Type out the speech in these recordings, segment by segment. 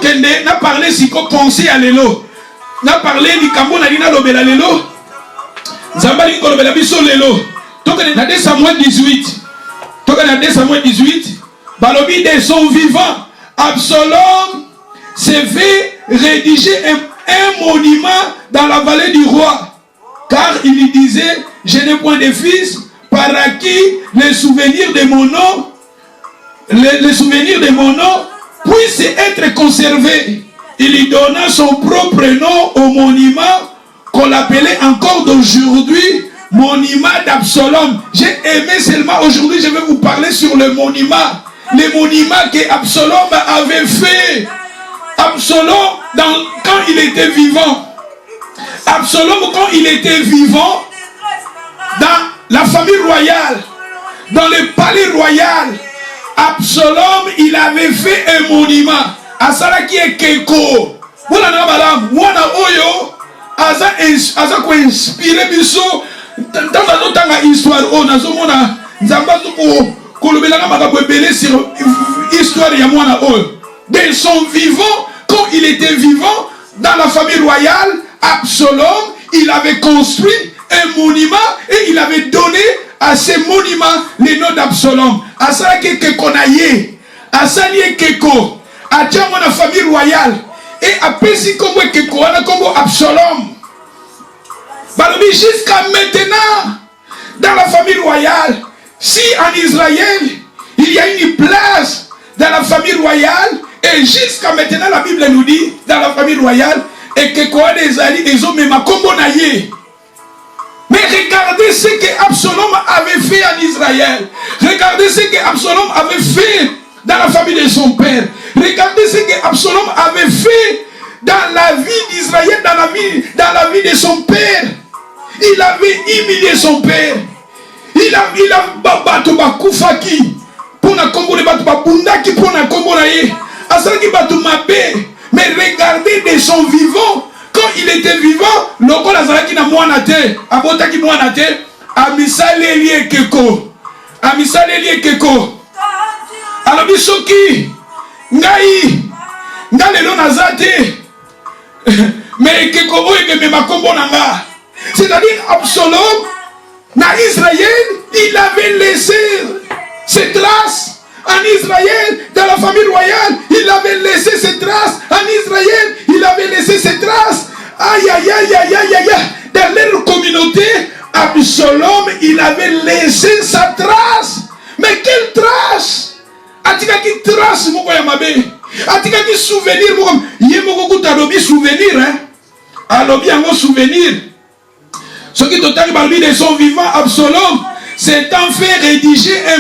tokende na parler si ko penser à lelo. Na parler ni kambo na lina lobela lelo. Zambali ko lobela biso lelo. Tokende na 2 Samuel 18. Tokende na 2 Samuel 18. Balobi de son vivant. Absalom s'est fait rédiger un monument dans la vallée du roi. Car il lui disait, je n'ai point de fils, par qui les souvenirs de mon nom, les souvenirs de mon nom puissent être conservés. Il lui donna son propre nom au monument qu'on l'appelait encore d'aujourd'hui, monument d'Absalom. J'ai aimé seulement aujourd'hui, je vais vous parler sur le monument. Le monument que Absalom avait fait. Absalom, quand il était vivant. Absalom, quand il était vivant, dans la famille royale, dans le palais royal, Absalom, il avait fait un monument. Asala qui est Keko. Voilà na madame, wana oyo, aza ko inspiré biso. Dans la histoire, on a zomona, nzamba ko lobelanga makabo ebele sur histoire ya mwana oyo. De son vivant, quand il était vivant, dans la famille royale, Absalom, il avait construit un monument et il avait donné à ce monument le nom d'Absalom. Asala ke konaye, asali keko. A la famille royale et à Pessi comme Keko, comme Absalom. Balobi jusqu'à maintenant, dans la famille royale, si en Israël, il y a une place dans la famille royale, et jusqu'à maintenant, la Bible nous dit, dans la famille royale, et Keko a des alliés, ils ont même combonaillé. Mais regardez ce que Absalom avait fait en Israël. Regardez ce que Absalom avait fait dans la famille de son père. Regardez ce que Absalom avait fait dans la vie d'Israël, dans la vie de son père. Il avait humilié son père. Il a battu Koufaki pour na kombo le battu Bundaki pour na kombo na ye. Asaki battu Mabé. Mais regardez de son vivant, quand il était vivant, loko la zalaki na mwana te, abotaki mwana te, amisale lié keko. Amisale lié keko. Alors bisoki ngai lelo nazate mais keko boye me makombo nanga. C'est-à-dire Absalom na Israël, il avait laissé ses traces en Israël, dans la famille royale, il avait laissé ses traces en Israël, il avait laissé ses traces. Aïe aïe aïe aïe aïe aïe. Dans leur communauté, Absalom, il avait laissé sa trace. Mais quelle trace? Atika qui trace moko ya mabe. Atika qui souvenir moko. Yé moko kutalobi souvenir hein. Alobi yango souvenir. Ce qui total parmi de son vivant Absalom s'étant fait rédiger un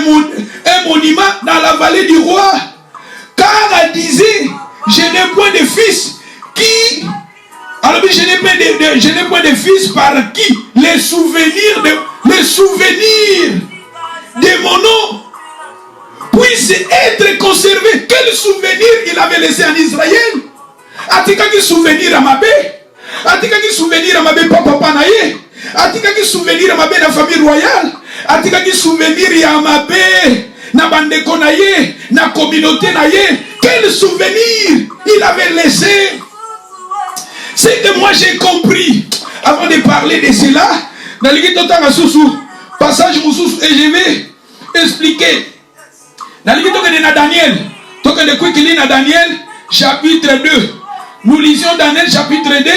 monument dans la vallée du roi. Car elle disait, je n'ai point de fils qui. Alors je n'ai point de fils par qui les souvenirs de mon nom puissent être conservés. Quel souvenir il avait laissé en Israël? Atika qui souvenir à ma bé? Atika qui souvenir à ma bé papa naye? Atika qui souvenir à ma bé la famille royale? Atika qui souvenir à ma bé na bandeko naye, na communauté naye? Quel souvenir il avait laissé? C'est que moi j'ai compris, avant de parler de cela, dans le passage et je vais expliquer. Dans le Daniel, Daniel chapitre 2. Nous lisions Daniel chapitre 2.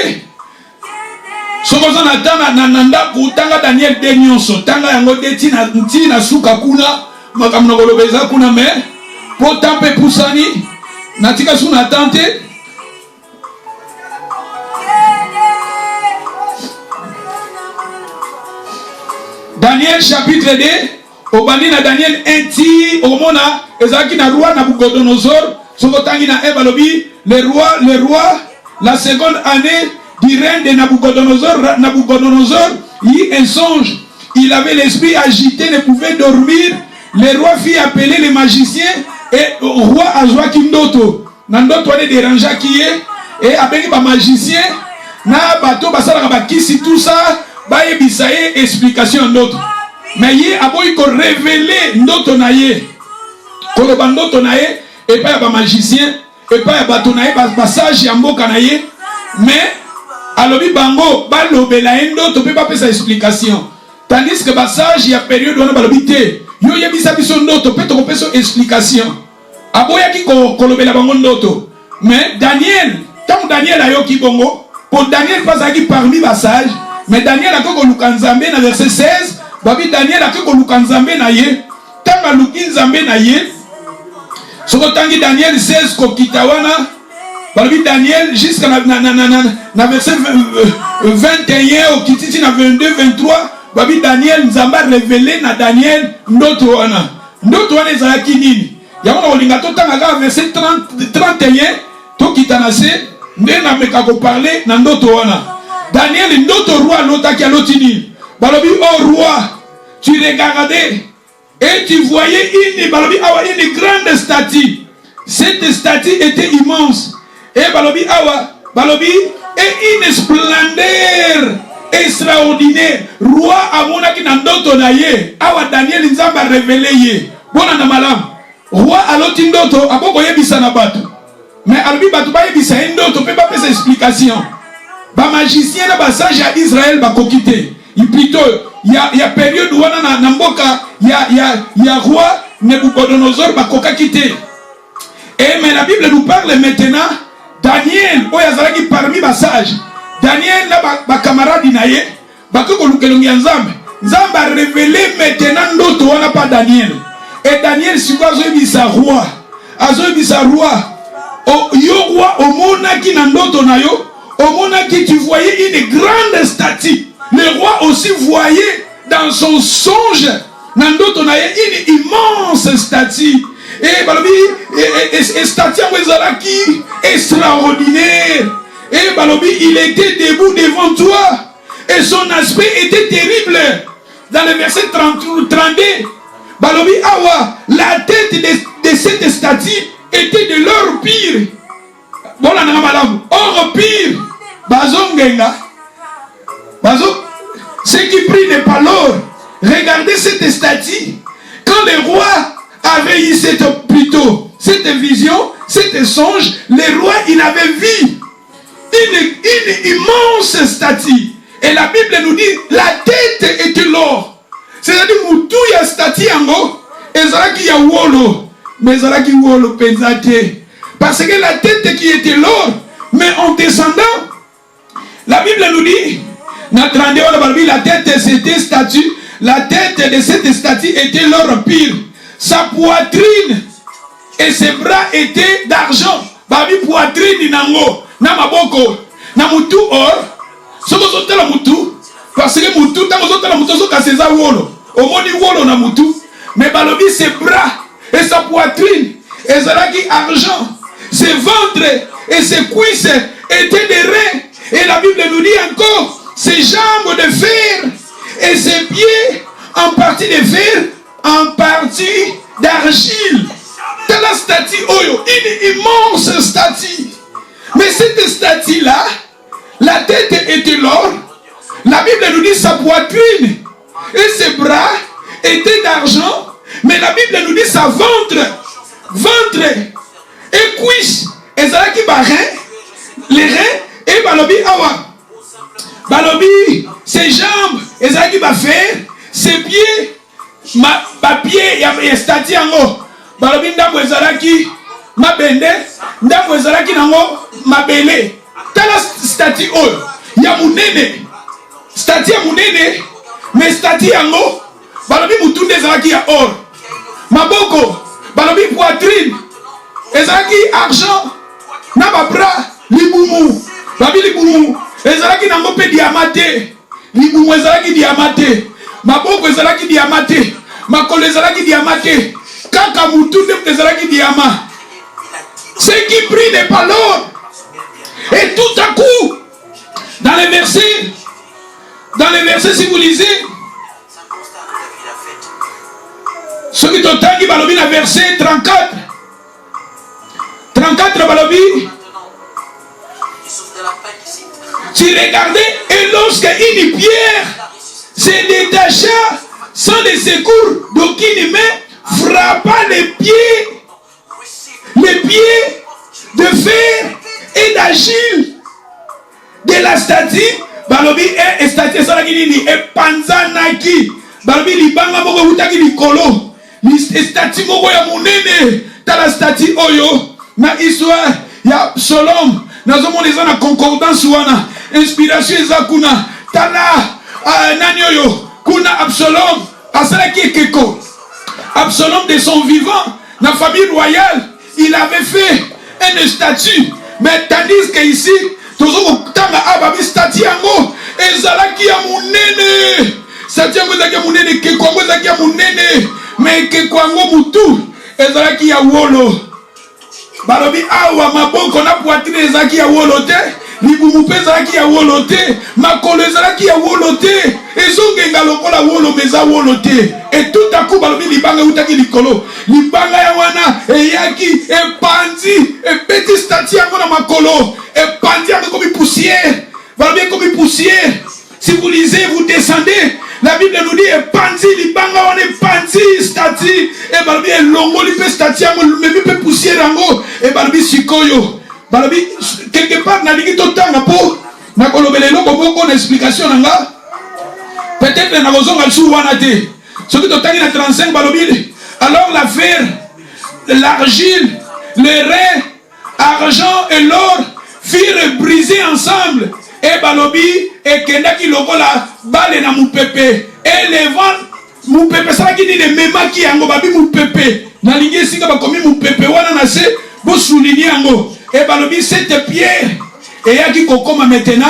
Ce qu'on attend, Daniel Denionso, Tanga yango deti na suka kuna, makamno kolobeza kuna me, po tampe pusani, natika suna tante. Daniel chapitre 2, au bandina Daniel 1 ti, au mona, ezaki na roi Nabucodonosor, sokotangi na ebalobi, le roi, la seconde année du règne de Nabucodonosor, il un songe, il avait l'esprit agité, ne pouvait dormir, le roi fit appeler les magiciens, et le roi a joué Kindoto, Nandoto allait déranger qui est, et avec les magiciens, na bateau, basala bakisi, tout ça, baye bisaye explication d'autre. Mais yé aboy ko révéler ndoto na yé. Ko le bandoto na yé et pas ba magicien et pas ya bato na ye basage ya mboka na ye, mais alobi bango balobela ye ndoto mpe bapesa explication, tandis que basage ya période wana balobi te yo yebisa biso ndoto mpe tokopesa explication. Aboyaki kolobela bango ndoto, mais Daniel, tant Daniel ayoki bongo, pour Daniel pas aki parmi basage, mais Daniel a koluka nzambe na verset 16, babi Daniel a koluka nzambe na ye, tant aluki nzambe na ye, soko tangi Daniel 16 kokita wana, babi Daniel jusqu'à na verset 21 okititi na 22 23, babi Daniel nzamba révélé na Daniel ndoto wana. Ndoto wana ezalaki nini? Yamona olinga totanga ka verset 31 tokita na se nde na meka ko parler na ndoto wana. Daniel ndoto roi lotaki aloti nini? Balobi oh roi, tu regardais et tu voyais une grande statue. Cette statue était immense. Et balobi awa, balobi et une splendeur extraordinaire. Roi amonaki na ndoto na ye. Awa Daniel nzamba révélé ye. Bona na malam. Roi aloti ndoto aboko yebisa na bato. Mais alobi bato ba yebisa ndoto pe ba pesa explication. Ba magicien na ba sage ya Israël ba kokite. Plutôt ya période wana na mboka ya roi Nebuchadnezzar ba kokakite. Et mais la Bible nous parle maintenant Daniel oyazalaki parmi ba sage. Daniel na ba camarade na ye ba ko lukelongi nzambe. Nzambe a révélé maintenant ndoto wana pa Daniel. Et Daniel siko azoyebisa roi. Azoyebisa roi. Yo roi omonaki na ndoto na yo. Omonaki tu voyais une grande statue. Le roi aussi voyait dans son songe na ndoto na ye une immense statue. Et balobi et statue ezalaki extraordinaire. Et balobi il était debout devant toi. Et son aspect était terrible. Dans le verset 32, balobi awa, la tête de cette statue était de l'or pire. Bon la madame, or pire. Bazongenga. Bazo, ce qui prie n'est pas l'or. Regardez cette statue. Quand le roi avait eu cette vision, cet songe, le roi il avait vu une immense statue. Et la Bible nous dit la tête était l'or. C'est-à-dire mutu ya statue yango ezalaki ya wolo, mais ezalaki wolo penzate. Parce que la tête qui était l'or, mais en descendant, la Bible nous dit la tête c'était statue, la tête de cette statue était l'or pire. Sa poitrine et ses bras étaient d'argent. Babi poitrine nango, na maboko, na mutu or. Soko zotela mutu, parce que mutu tango zotela mutu so kaseza wolo. Omoni wolo na mutu, mais balobi ses bras et sa poitrine, ezalaki argent. Ses ventres et ses cuisses étaient des reins. Et la Bible nous dit encore, ses jambes de fer et ses pieds en partie de fer, en partie d'argile. C'est la statue Oyo, une immense statue. Mais cette statue-là, la tête était l'or. La Bible nous dit sa poitrine et ses bras étaient d'argent. Mais la Bible nous dit sa ventre et cuisse. Et ça qui va les reins et balobi awa. Balobi ses jambes et ça qui va faire ses pieds. Ma pied ya statue yango. Balobi ndambo ezalaki mabende, ndambo ezalaki nango mabele. Tala statue oyo ya munene. Statue ya munene, mais statue yango balobi mutunde ezalaki ya or. Maboko balobi poitrine ezalaki argent. Na ba bras libumu, babi libumu ezalaki nango pe diamate. Libumu ezalaki diamate. Maboko ezalaki diamate. Makolo ezalaki diamate. Kaka mutunde ezalaki diamant. Ce qui brille n'est pas l'or. Et tout à coup, dans les versets, si vous lisez, ce qui t'entendent, balobi na verset 34. 34 balobi. Tu regardais et lorsque une pierre se détacha sans le secours d'aucune main, frappa les pieds de fer et d'argile. De la statue, balobi et statue ça qui dit et panzanaki. Balobi libanga moko utaki likolo. Statue moko ya munene. Ta la statue oyo na histoire ya Absalom. Nazomona eza na concordance wana. Inspiration eza kuna. Tala nani oyo kuna Absalom asalaki ekeko. Absalom de son vivant, la famille royale, il avait fait une statue. Mais tandis que ici, toujours tanga ababi statue yango ezalaki ya munene. Statue yango ezalaki ya munene, keko yango ezalaki ya munene. Mais keko yango mutu ezalaki ya wolo. Balobi awa maboko na poitrine ezalaki ya wolo te. Libumu pe ezalaki ya wolo te. Makolo ezalaki ya wolo te. Ezongenga lokola wolo meza wolo te. Et tout à coup balobi libanga utaki likolo. Libanga ya wana eyaki epandi epeti statue yango na makolo. Epandi yango comme poussière. Balobi comme poussière. Si vous lisez, vous descendez. La Bible nous dit epandi libanga wana epandi statue. Et balobi elongo lipe statue yango memi pe poussière yango. Et balobi sikoyo. Balobi quelque part na ligi totanga po na kolobela eloko moko na explication nanga. Peut-être na kozonga sou wana te. Ce qui totangi na 35 balobi. Alors la fer, l'argile, les reins, argent et l'or firent briser ensemble. Et balobi et kendaki lokola bale na mupepe. Et les vents mupepe ça qui dit de memaki yango babi mupepe. Na ligi singa bakomi mupepe wana na se bo souligner yango. Et balobi cette pierre et yaki kokoma maintenant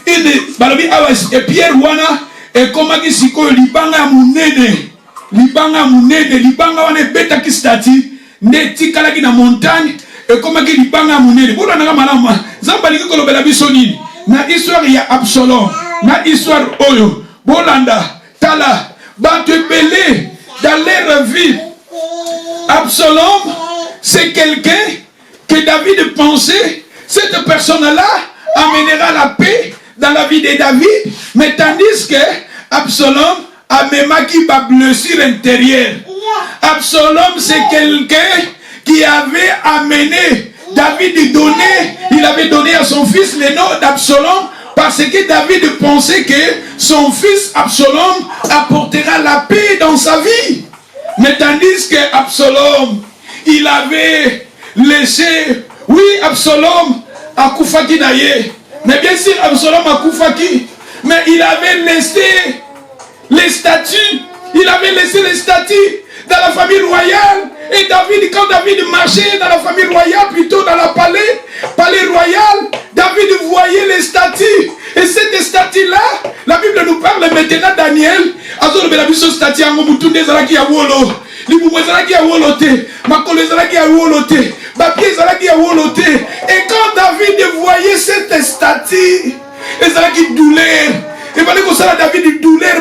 une balobi awas et pierre wana et koma ki siko libanga munene libanga wana beta ki stati ne tikala ki na montagne et koma ki libanga munene bona na malama zamba liki kolobela biso nini na histoire ya Absalom na histoire oyo bolanda tala batu belé dans leur vie. Absalom c'est quelqu'un que David pensait, cette personne-là amènera la paix dans la vie de David, mais tandis que Absalom a même qui va blessure intérieure. Absalom, c'est quelqu'un qui avait amené David il avait donné à son fils le nom d'Absalom parce que David pensait que son fils Absalom apportera la paix dans sa vie. Mais tandis que Absalom, il avait laissé, oui, Absalom a koufaki naye, mais bien sûr Absalom a koufaki, mais il avait laissé les statues, dans la famille royale. Et David, quand David marchait dans la famille royale, plutôt dans la palais royal, David voyait les statues. Et cette statue-là, la Bible nous parle maintenant Daniel, statue et quand David voyait cette statue, il douleur. Et quand David douleur,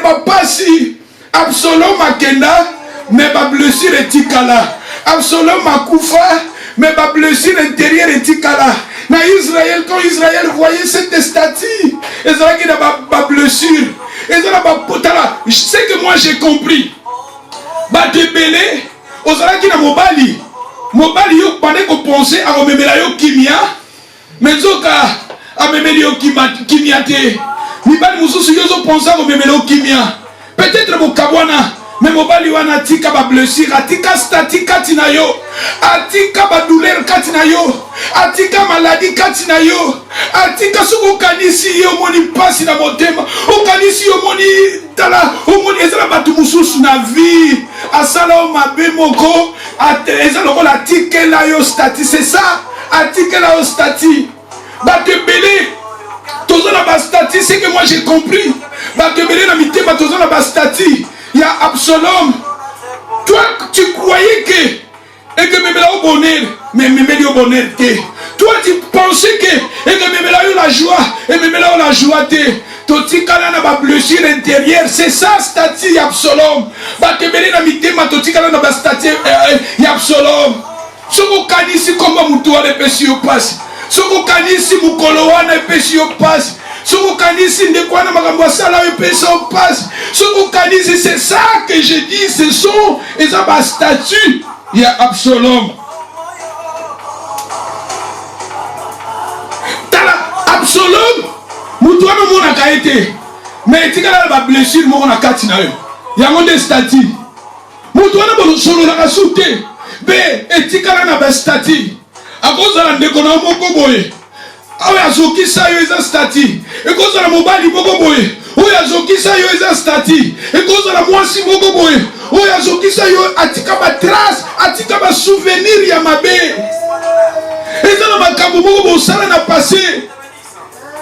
Absalom Akenda, mais ma blessure est tikala. Absalom Akoufa, mais ma blessure intérieure est tikala. Na Israël, quand Israël voyait cette statue, et ça qui n'a pas blessure, et ça n'a pas potala. Je sais que moi j'ai compris. Bah de belé, aux qui n'a mobali. Mobali yo pendant qu'on pensait à rememela yo kimia, mais zoka à memeli yo kimia te. Ni bali mususu yo zo penser à rememela yo kimia. Peut-être mon kabwana. Mais mobali wana tika ba blessure, atika statika tinayo, atika ba douleur katinayo, atika maladie katinayo, atika suko kanisi yo moni pasi na motema, o kanisi yo moni tala, o moni ezala batu mususu na vie, asala o mabe moko, ezala ko la tika la yo stati, c'est ça, atika la yo stati, batu belé, tozo na ba stati, c'est que moi j'ai compris, batu belé na mitema tozo na ba stati. Il y a Absalom. Toi, tu croyais que même là au bonheur, mais même là au bonheur. Toi, tu pensais que même là la joie, et même là la joie. Toti kana na ba blessure intérieure, c'est ça statut Absalom. Ba tebeli na mitema toti kana na ba statut Absalom. Soko kanisi komba mutu wa pesi yo passe. Soko kanisi mukolo wana pesi yo passe. Soko kanisi ndekwana makambo sala yo pesi yo passe. Soko kanisi, c'est ça que je dis, ce sont les statut. Il y a Absalom. Absalom, Moutouana Mona Kaete, mais tu as la blessure, Mona Katina. Il y a un statut. Moutouana Bolosolo la souté, mais tu as la statut. À cause de la déconnement, Boboé. Ah, Azoki sa yo eza stati. Et cause de la mobali boko boye. Oh, Azoki sa yo eza stati. Et cause de la mwasi boko boye. Oh, Azoki sa yo atika ba trace, atika ba souvenir ya mabe. Eza na makambo boko bo sala na passé.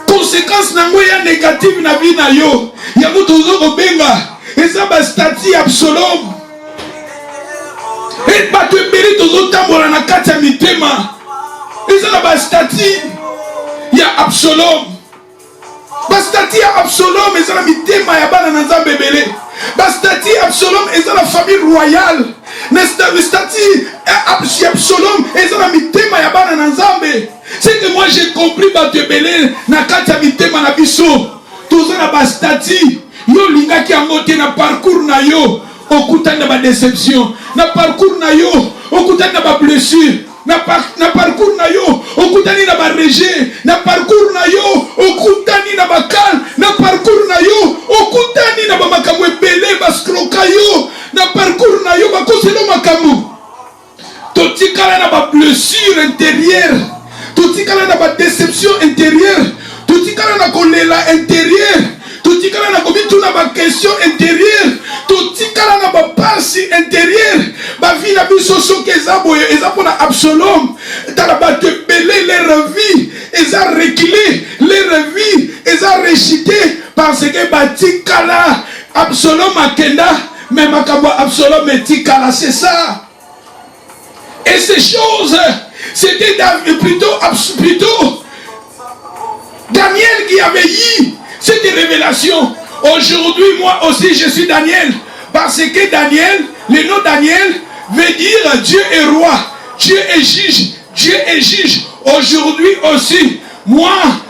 Conséquence nango ya négative na vie na yo. Ya moto zo benga. Eza ba stati Absalom. Et ba to ebeli tozo tambola na kati ya mitema. Eza na ba stati. Il y a Absalom. Bastati Absalom est dans la mitema ya bana nanza bebele. Bastati Absalom est dans la famille royale. Bastati Absalom est dans la mitema ya bana nanzambe. C'est que moi j'ai compris batebele na kati ya mitema na biso. Toza na bastati yo lingaki angote na parcours na yo. Okutana ba déception. Na parcours na yo okutana na ba blessure. Na parcours na yo okutani na ba rejet, na parcours na yo okutani na ba kal, na parcours na yo okutani na ba makambo ebele baskroka yo, na parcours na yo bakoselo makambo. Totikala na ba blessure intérieure, totikala na ba déception intérieure, totikala na kolela intérieure, totikala na komituna ba question intérieure, totikala na ba pasi intérieure. Ba vie na biso soki eza boye eza pona Absalom tala bato ebele leur vie eza reculé, leur vie eza rejeté parce que batikala Absalom akenda mais makambo Absalom etikala, c'est ça. Et ces choses c'était plutôt Daniel qui avait eu cette révélation. Aujourd'hui moi aussi je suis Daniel parce que Daniel, le nom Daniel veut dire Dieu est roi, Dieu est juge, Dieu est juge. Aujourd'hui aussi, moi,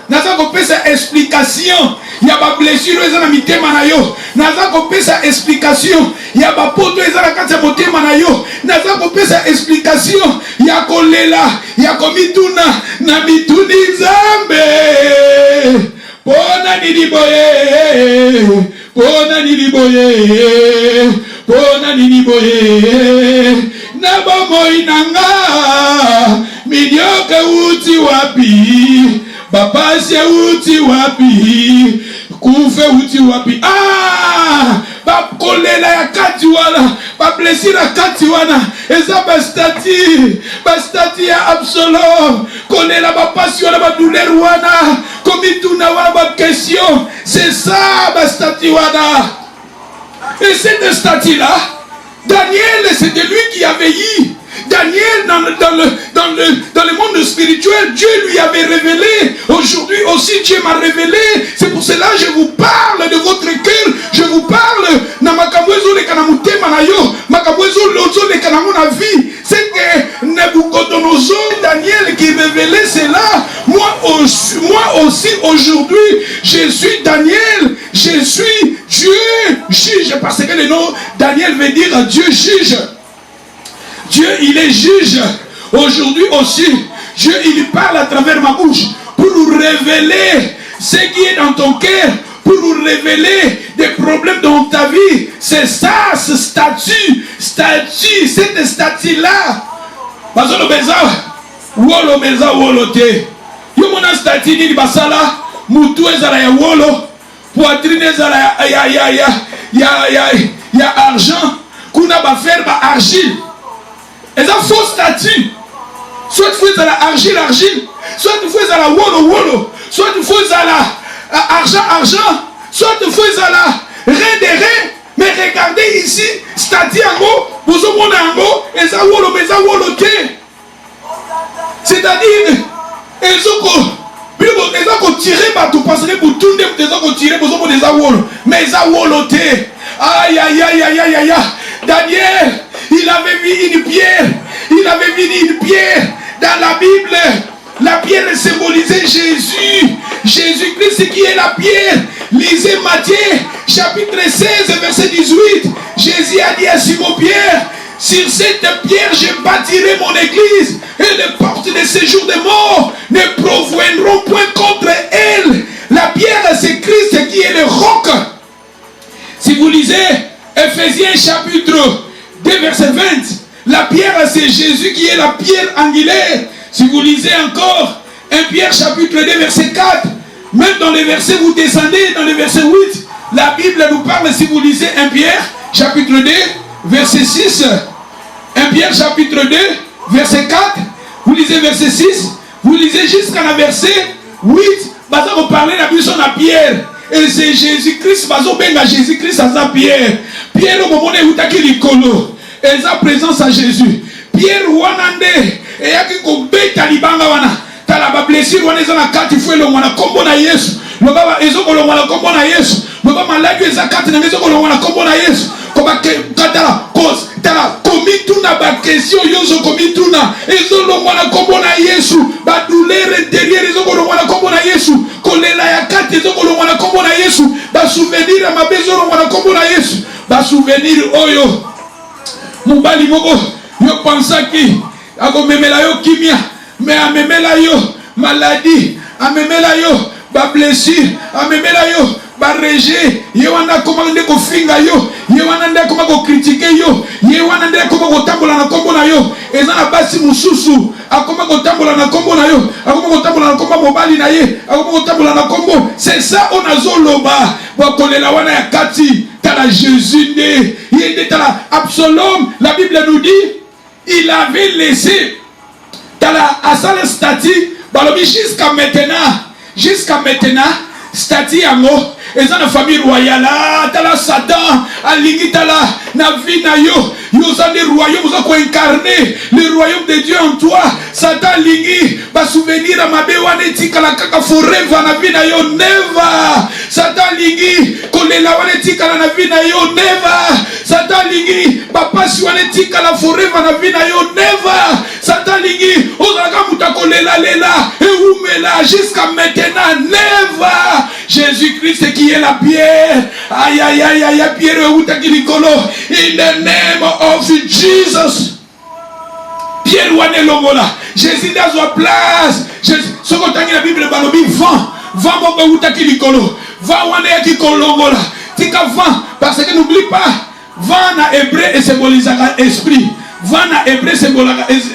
naza kopesa explication. Il y a ba blessure eza na mitema na yo. Naza kopesa explication. Il y a ba poto eza na kati ya motema na yo. Naza kopesa explication. Ya kolela, ya komituna na mituni Nzambe. Pona nini boye, pona nini boye, pona nini boye. Na bomoi nanga minyoke uti wapi, babase uti wapi, kufe uti wapi. Ah, bakolela ya kati wana, bablesira kati wana. Eza bastati ya Absalom. Kolela bapasi wana, badouleur wana, komituna wana, ba question. C'est ça bastati wana. Et cette statue-là, Daniel, c'était lui qui avait eu. Daniel, dans le monde spirituel, Dieu lui avait révélé. Aujourd'hui aussi, Dieu m'a révélé. C'est pour cela que je vous parle de votre cœur. Je vous parle. C'est que Nabucodonosor, Daniel qui révélait cela. Moi aussi, aujourd'hui, je suis Daniel. Je suis Dieu juge. Parce que le nom Daniel veut dire Dieu juge. Dieu, il est juge. Aujourd'hui aussi, Dieu, il parle à travers ma bouche pour nous révéler ce qui est dans ton cœur, pour nous révéler des problèmes dans ta vie. C'est ça, ce statut, cette statut-là. Parce que le beza, wolo beza wolo te. Yo mona statut ni basala, mutu ezala ya wolo, poitrine ezala ya argent, kuna ba faire ba argile. Et ça faux statut. Soit tu fais à la argile, soit tu fais à la wolo, soit tu fais à la argent, soit tu fais à la rein. Mais regardez ici, statut en haut, vous avez en haut, et ça wolo te. C'est-à-dire, ils ont tiré partout parce que pour tout le monde, ils ont tiré pour des wolo. Mais ça wolo te. Aïe. Daniel, il avait vu une pierre. Dans la Bible. La pierre symbolisait Jésus. Jésus-Christ qui est la pierre. Lisez Matthieu, chapitre 16, verset 18. Jésus a dit à Simon-Pierre, sur cette pierre, je bâtirai mon église. et les portes de séjour des morts ne proviendront point contre elle. La pierre, c'est Christ qui est le roc. Si vous lisez Ephésiens chapitre 2 verset 20, la pierre, c'est Jésus qui est la pierre angulaire. Si vous lisez encore 1 Pierre chapitre 2 verset 4, même dans les versets, vous descendez dans le verset 8, la Bible nous parle, si vous lisez 1 Pierre chapitre 2 verset 6, 1 Pierre chapitre 2 verset 4, vous lisez verset 6, vous lisez jusqu'à la verset 8, vous parlez de la mission de la pierre. Et c'est Jésus-Christ, Jésus-Christ à sa pierre. Pierre au moment où il y a et sa présence à Jésus. Pierre Wanande, et yaki kobeta libanga wana. Tala ba blessure wana ezana kati fwe lo mwana kombo na Yesu. Lo baba ezoko lo mwana kombo na Yesu. Lo baba maladi ezakati na ezoko lo mwana kombo na Yesu. Koba katala cause tala komituna ba question yozo komituna ezolo mwana kombo na Yesu. Ba douleur intérieure ezoko lo mwana kombo na Yesu. Kolela ya kati ezoko lo mwana kombo na Yesu. Ba souvenir ya mabezo lo mwana kombo na Yesu. Ba souvenir oyo mubali moko yo pensaki akomemela yo kimia mais amemela yo maladie amemela yo ba blessure amemela yo ba rejet ye wana komande ko finga yo ye wana nde koma ko critiquer yo ye wana nde koma ko tambola na kombo na yo eza na basi mususu akoma ko tambola na kombo na yo akoma ko tambola na kombo mobali na ye akoma ko tambola na kombo. C'est ça on azoloba bakolela wana ya kati tala Jésus nde yende tala Absalom. La Bible nous dit il avait laissé tala asala stati balobi jusqu'à maintenant stati yango eza na famille royale tala Satan alingi tala na vie na yo yoza le royaume za ko incarner le royaume de Dieu en toi. Satan lingi ba souvenir à mabe wana etikala kaka forever na vie na yo never. Satan lingi kolela wana etikala na vie na yo never. Satan lingi ba pasi wana etikala forever na vie na yo never. Satan lingi ozalaka mutakolela lela et umela jusqu'à maintenant never. Jésus-Christ qui est la pierre. Aïe aïe aïe aïe pierre utakilikolo. In the name of Jesus. Pierre wane longola. Jésus dans sa place. Ce qu'on t'a dit la Bible balobi vent moko utakilikolo. Vent wane yaki kolongola. Tika vent parce que n'oublie pas vent na hébreu et symbolisaka esprit. Vent na hébreu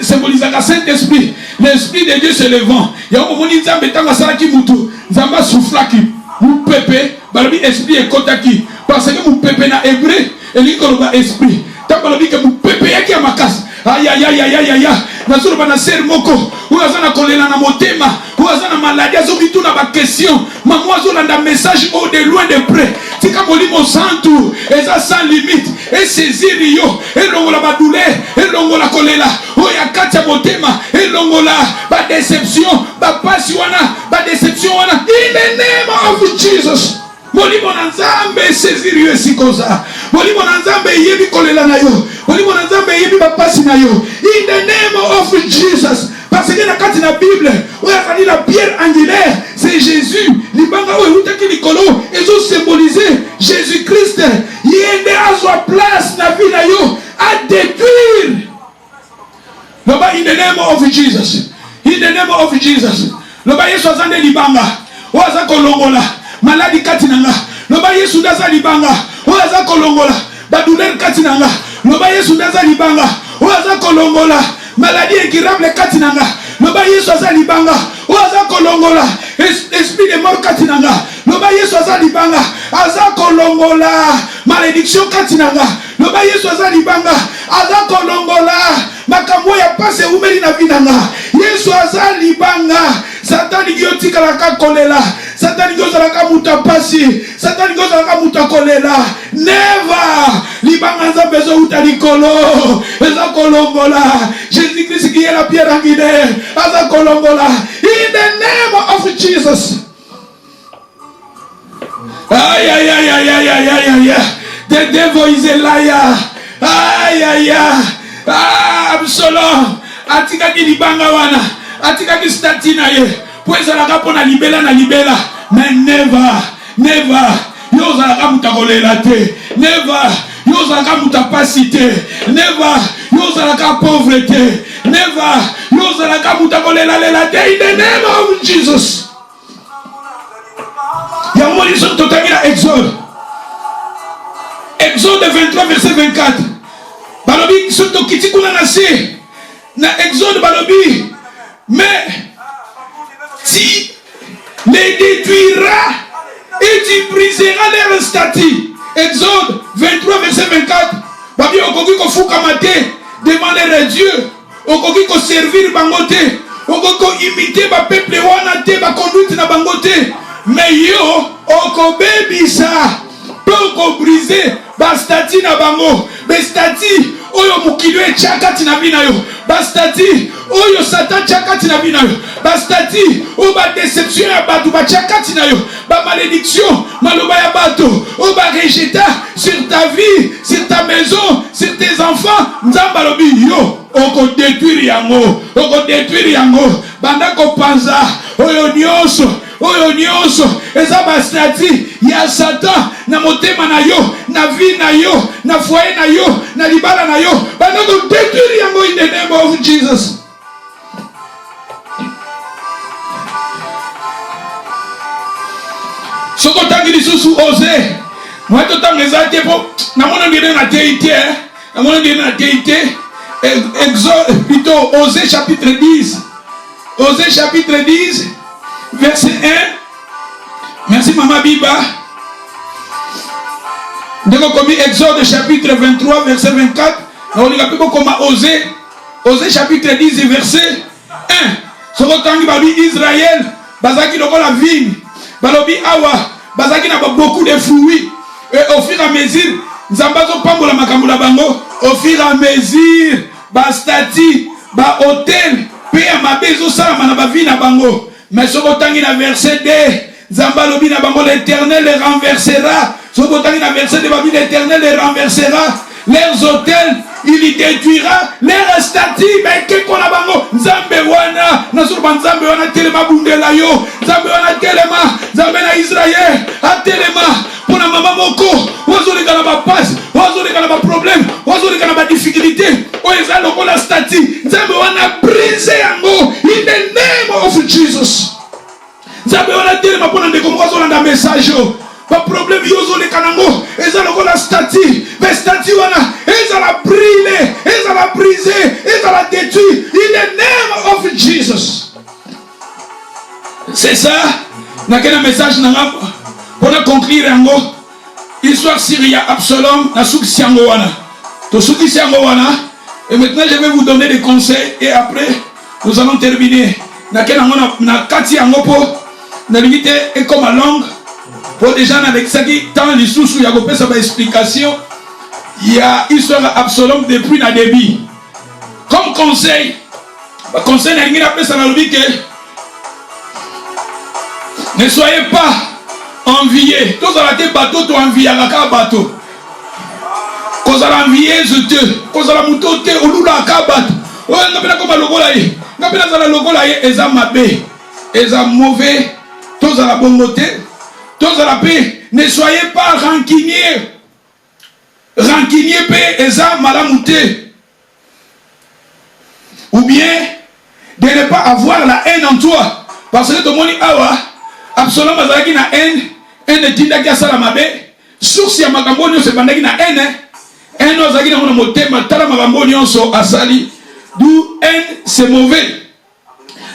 symbolisaka Saint-Esprit. L'esprit de Dieu c'est le vent. Ya omoni nzambe tanga salaki mutu. Nzamba soufflaki. Mu pepe balobi esprit ekotaki parce que mu pepe na hébreu elikoloba esprit. Tant balobi que mu pepe yaki amakas. Aïe aïe aïe aïe aïe aïe. Nazoro bana ser moko. Oazana kolela na motema. Oazana maladie azobitu na ba question. Maman azolanda message au de loin de près. Tika molimo santu. Eza sans limite. Et saisir yo. Et longola ba douleur. Et longola kolela. Oya katia motema. Et longola ba déception. Ba pasi wana. Ba déception wana. In the name of Jesus. Molimo na nzambe saisir yo esikoza. Molimo na nzambe yebi kolela na yo. Molimo na nzambe yebi bapasi na yo. In the name of Jesus. Parce que dans la Bible, où il y a la pierre angulaire, c'est Jésus. Libanga où il y a likolo, ils ont symbolisé Jésus-Christ. Il est à sa place na vie na yo à détruire. Là-bas, in the name of Jesus. In the name of Jesus. Là-bas, Yesu azande libanga. Oaza kolongola. Maladi katinanga. Loba Yesu daza libanga. Oaza kolongola. Badouleur katinanga. Loba Yesu daza libanga. Oaza kolongola. Maladie incurable katinanga. Loba Yesu daza libanga. Oaza kolongola. Esprit de mort katinanga. Loba Yesu daza libanga. Aza kolongola. Malédiction katinanga. Loba Yesu daza libanga. Aza kolongola. Makambo ya passe umeli na vinanga. Yesu aza libanga. Satan igiotika la kolela. Satan igozalaka mutapasi. Satan igozalaka mutakolela. Never. Libanga nzambe zo utalikolo. Eza kolongola. Jésus-Christ qui est la pierre angulaire. Eza kolongola. In the name of Jesus. Aïe aïe aïe aïe aïe aïe aïe aïe. The devil is a liar. Aïe aïe aïe. Ah, Absalom. Atika ki libanga wana. Atika ki statina ye. Pweza la kapo na libela. Mais never. Yoza la kamu takolela te. Never. Yoza la kamu tapasite. Never. yozalaka pauvreté. Never. Yozalaka mutakolela lela te. In the name of Jesus. Yamoni sont totangi na Exode. Exode 23 verset 24. Balobi soto kiti kuna nase. Na Exode balobi. Mais tu les détruiras et tu briseras leurs statues. Exode 23 verset 24. Babi okoki ko fukamate devant les dieux. Okoki ko servir bangote. Okoki ko imiter ba peuple wana te ba conduite na bangote. Mais yo okobebisa poko briser ba statues na bango. Be statues oyo mukilo echakati na bina yo. Ba statues oyo Satan chakati na bina yo. Ba statues o ba déception ya bato ba chakati na yo. Ba malédiction maloba ya bato o ba rejeta sur ta vie, sur ta maison, sur tes enfants. Nzamba lobi yo oko détruire yango, oko détruire yango. Banda ko panza oyo nyonso eza ba statues ya Satan na motema na yo, na vie na yo, na foyer na yo, na libala na yo. Banda ko détruire yango in the name of Jesus. Soko tangi lisusu ose. Moi to tangi ezate po na mona ngene na teite, na mona ngene na teite. Exode plutôt Osée chapitre 10. Osée chapitre 10 verset 1. Merci Maman Biba. Ndeko komi Exode chapitre 23 verset 24. Na olinga pe koma Osée chapitre 10 verset 1. Soko tangi babi Israël bazaki lokola vigne. Balobi awa bazaki na beaucoup de fruits et au fur et à mesure nzambazo pambola makambo na bango au fur et à mesure ba stati ba hôtel pe ya mabezo sala na ba vie na bango. Mais soko tangi na verset 2 nzamba lobi na bango l'Éternel les renversera. Soko tangi na verset 2 babi l'Éternel les renversera leurs hôtels, il y détruira leurs statues. Mais que qu'on a bango nzambe wana na surba nzambe wana telema bundela yo nzambe wana telema nzambe na Israël a telema pona mama moko wazoleka na ba passe wazoleka na ba problème wazoleka na ba difficulté o eza lokola statue nzambe wana brise yango in the name of Jesus. Nzambe wana telema pona ndeko moko azolanda message yo ba problème yozoleka nango eza lokola statue mais statue wana eza la brûler eza la briser eza la détruire in the name of Jesus. C'est ça na quel message nanga pour conclure yango histoire Syria Absalom na suki yango wana to suki yango wana. Et maintenant je vais vous donner des conseils et après nous allons terminer na quel na kati yango po na limite et comme à langue pour des gens avec ça qui tant les sous il y a pas ça explication. Il y a histoire Absalom depuis na début comme conseil na ngi na pesa na lobi que ne soyez pas enviés. Tous à la tête bateau tu envié à la bateau cause à l'envier je te cause à la mouton te au loup la bateau oh n'a pas comme logo là n'a pas dans la logo là eza mabé eza mauvais tous à la bongoté tous à la paix. Ne soyez pas rancuniers paix eza malamouté ou bien de ne pas avoir la haine en toi parce que tout le monde awa Absalom azalaki na haine tindaki asala mabe source ya makambo nyonso ebandaki na haine ozalaki nango na motema tala makambo nyonso asali d'où haine c'est mauvais.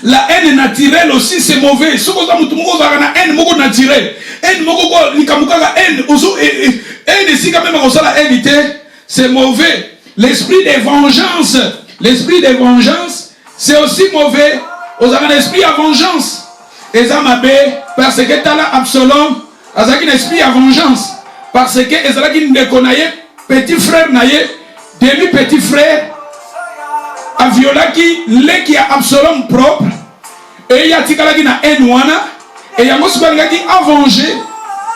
La haine naturelle aussi c'est mauvais. Ce que mutu moko zaka na haine moko naturelle haine moko ko likamukaka haine ozo haine si quand même osala haine c'est mauvais. L'esprit de vengeance c'est aussi mauvais. Ozaka l'esprit à vengeance eza mabe parce que tala Absalom azaki un esprit à vengeance parce que ezalaki ndeko na ye petit frère na ye demi petit frère a violaki leki ya Absalom propre et ya tikalaki na haine wana et yango sobalingaki a venger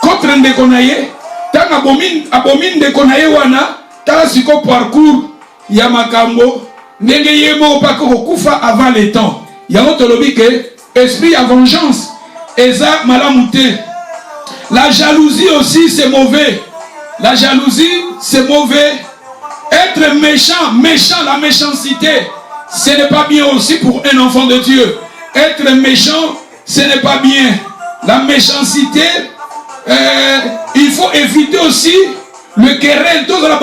contre ndeko na ye tanga abomi ndeko na ye wana tala siko parcours ya makambo ndenge ye moko pako kokufa avant le temps yango tolobi ke esprit à vengeance eza malamu te. La jalousie aussi c'est mauvais. La jalousie c'est mauvais. Être méchant, la méchanceté, ce n'est pas bien aussi pour un enfant de Dieu. Être méchant, ce n'est pas bien. La méchanceté, il faut éviter aussi le querelle. Tous la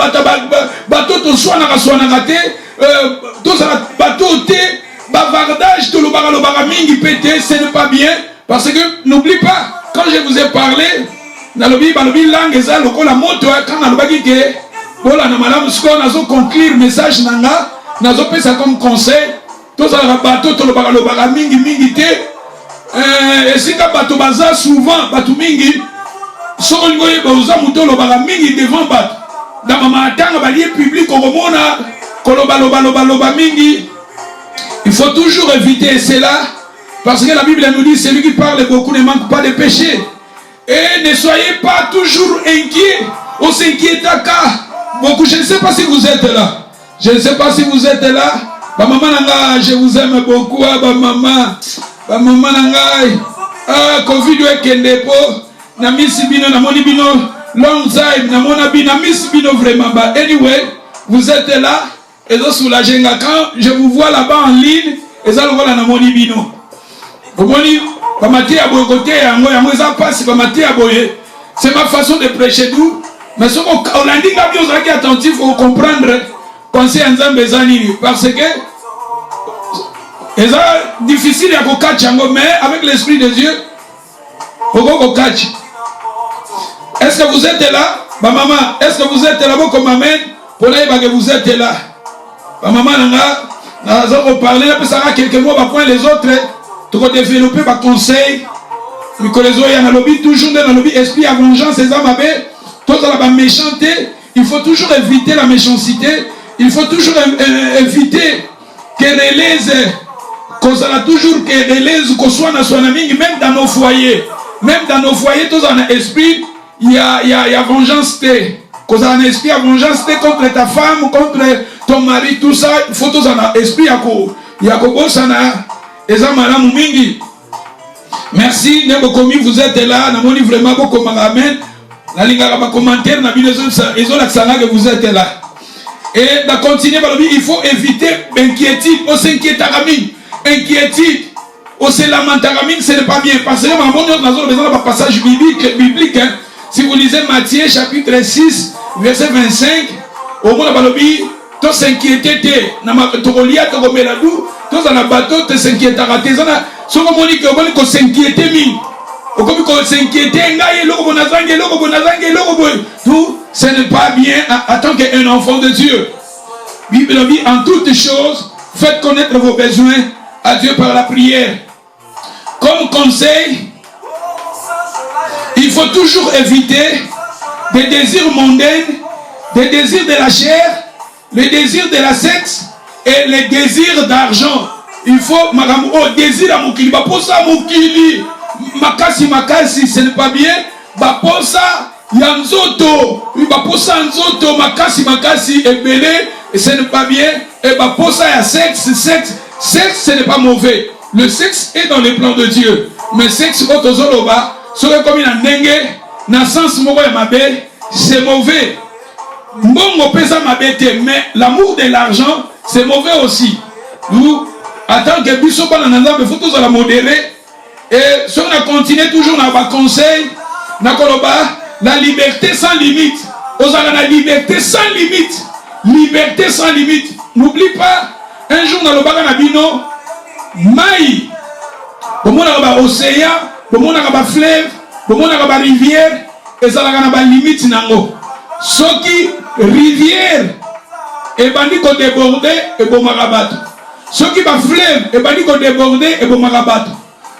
bateau to soit raté, tous la bateau te bavardage to le mingi pété, ce n'est pas bien. Parce que n'oublie pas, quand je vous ai parlé, dans le langue eza lokola moto quand na lobaki ke bola na malamu siko nazo conclure message nanga nazo pesa comme conseil tous la bateau to le mingi te esika bato baza souvent bato mingi soko ngoye boza muto lo mingi devant bato dans mama tanga ba lieu public komona koloba mingi. Il faut toujours éviter cela parce que la Bible nous dit celui qui parle beaucoup ne manque pas de péché. Et ne soyez pas toujours inquiets. On s'inquiète à beaucoup. Je ne sais pas si vous êtes là. Je ne sais pas si vous êtes là. Ba maman nanga, je vous aime beaucoup. Ba maman nanga. Covid est kendepo. Na miss bino na moni bino long time. Na mona bino na miss bino vraiment. Anyway, vous êtes là. Et donc soulagez quand je vous vois là-bas en ligne. Et ça le voilà na moni bino. Vous voyez. C'est ma façon de prêcher d'où. Mais ce qu'on a dit, c'est attentif, il faut comprendre penser en Zambézani. Parce que c'est difficile à catch, mais avec l'Esprit de Dieu, il faut catch. Est-ce que vous êtes là? Ma maman, est-ce que vous êtes là? Vous m'amène pour que vous êtes là. Ma maman, nous allons parler, ça va quelques mots, après les autres. Tu vas développer par conseil. Toujours dans le esprit à vengeance, ces âmes la méchanceté. Il faut toujours éviter la méchanceté. Il faut toujours éviter qu'elle qu'on a toujours qu'elle qu'on soit dans son ami, même dans nos foyers. Même dans nos foyers, tous en esprit, il y a vengeance. Qu'on a un esprit à vengeance contre ta femme, contre ton mari, tout ça. Il faut tous en esprit à quoi. Il y a merci, Nebokomi, vous êtes là. Namoni vraiment beaucoup m'amène. La ligne à commentaire, que vous êtes là. Et de continuer, il faut éviter l'inquiétude. On s'inquiète à inquiétude. On se lamente à ce n'est pas bien. Parce que dans un passage biblique, si vous lisez Matthieu chapitre 6, verset 25, au moins, tu s'inquiétais, tous dans le bateau, tu s'inquiètes. Si on s'inquiète, tout ce n'est pas bien en tant qu'un enfant de Dieu. Bible dit en toutes choses, faites connaître vos besoins à Dieu par la prière. Comme conseil, il faut toujours éviter des désirs mondains, des désirs de la chair, les désirs de la sexe et les désirs d'argent. Il faut désir à Mokili. Baposa Mokili. Makasi, ce n'est pas bien. Baposa Yanzoto. Baposa Yanzoto. Makasi, ebele. Et ce n'est pas bien. Et baposa ya sexe, ce n'est pas mauvais. Le sexe est dans les plans de Dieu. Mais sexe, otozoloba, serait comme une dengue, dans le sens c'est mauvais. Mbongo pesa mabete, mais l'amour de l'argent, c'est mauvais aussi. Nous, en tant que bisoba nananda, il faut tous la modérer. Et si on a continué toujours dans le conseil, la liberté sans limite. On a la liberté sans limite. Liberté sans limite. N'oublie pas, un jour dans le baganabino, maï, au monde a océan, au monde a fleuve, au monde a rivière, et ça a limite nango. Ce qui rivière et bandit qu'on débordé et bon marabato. Ce qui va fleuve et bandit qu'on débordé et bon marabato.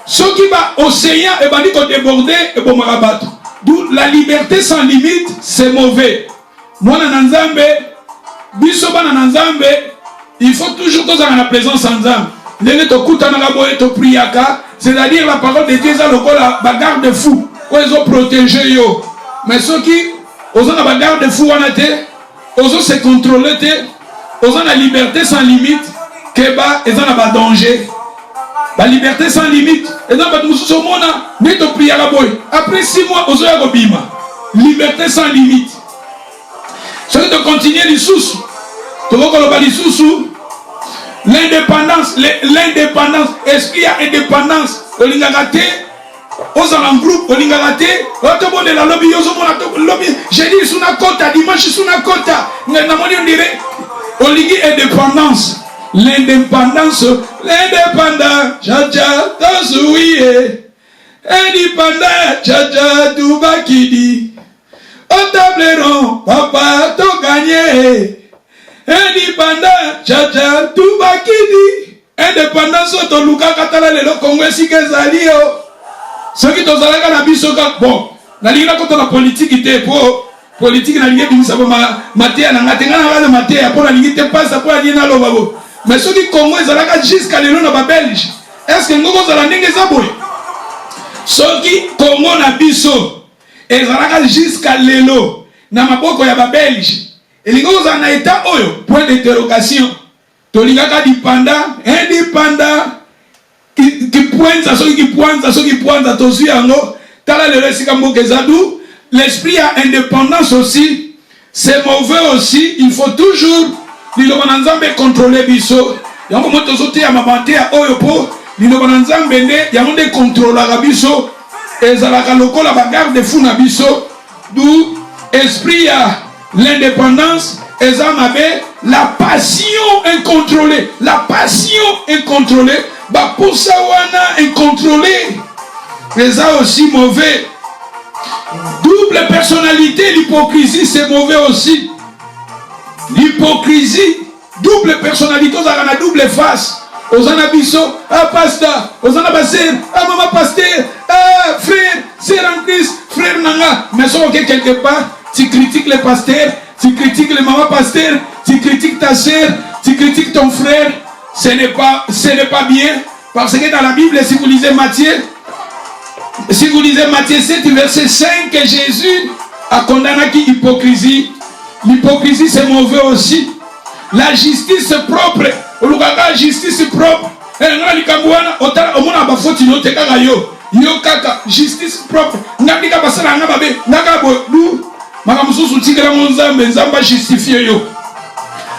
Ce qui va océan et bandit qu'on débordé et bon marabato. D'où la liberté sans limite, c'est mauvais. Moi nanzambe, bisoba nanzambe, il faut toujours que dans la présence ensemble. C'est-à-dire la parole de Dieu, la bagarre de fou. Ils ont protégé yo. Mais ceux qui ont la bagarre de fou, ils ont se contrôler, ils ont la liberté sans limite, ils ont un danger. La liberté sans limite, ils ont après 6 mois, ils ont liberté sans limite. Ceux qui continuent les sous, L'indépendance, esprit à indépendance, aux en groupe, j'ai dit sous la côte, dimanche sous la côte, on dit indépendance. L'indépendance, Jaja, Tazouye, indépendant, Jaja, Toubakidi, au tableron, papa, t'as gagné, indépendant, Jaja, Toubakidi, indépendance, ton Luka Katala, le Congo, si Kezalio, ceux qui t'ont allé à la bisoka, bon, la ligne contre la politique était pour. Politique na ligne bimisa ba matéa na ngatenga na matéa pour la ligne te passe pour la ligne na lobabo. Mais ceux qui Congo ezalaka jusqu'à lelo na ba Belge. Est-ce que ngoko zala ndenge zaboy? Ceux qui Congo na biso ezalaka jusqu'à lelo na maboko ya ba Belge. Et ngoko za na état oyo point d'interrogation. Tolingaka indépendant qui pointe ceux qui pointe tozui yango tala le resika mboka ezadu. L'esprit à indépendance aussi, c'est mauvais aussi. Il faut toujours contrôler biso. Yango moto zote ya mabante ya oyopo, lilobana nzambe nde yango nde contrôlera biso. Ezalaka lokola bagarde fou na biso. D'où esprit à l'indépendance, ezamabe la passion incontrôlée, ba poussa wana incontrôlée. Eza aussi mauvais. Double personnalité, l'hypocrisie, c'est mauvais aussi. L'hypocrisie, double personnalité, on a la double face. On a biso, ah pasteur, on a pasteur, ah maman pasteur, ah frère, c'est en Christ, frère nanga. Mais sauf que quelque part, tu critiques les pasteurs, tu critiques les mamans pasteurs, tu critiques ta soeur, tu critiques ton frère. Ce n'est pas bien. Parce que dans la Bible, si vous lisez Matthieu 7, verset 5, que Jésus a condamné l'hypocrisie. L'hypocrisie, c'est mauvais aussi. La justice propre. La justice propre. Justice propre.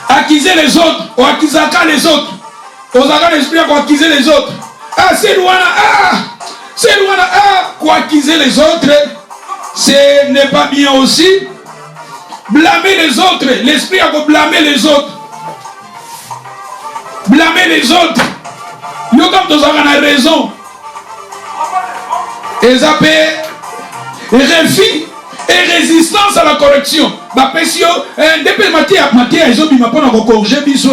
Accuser les autres. Ou accuser les autres. Vous avez l'esprit à accuser les autres. Ah, c'est loin. C'est loin. Quoi accuser les autres, ce n'est pas bien aussi. Blâmer les autres. L'esprit à blâmer les autres. Blâmer les autres. Nous, comme nous avons raison. Et ça fait refus et résistance à la correction. Depuis Matthieu, ils ont dit que corriger biso.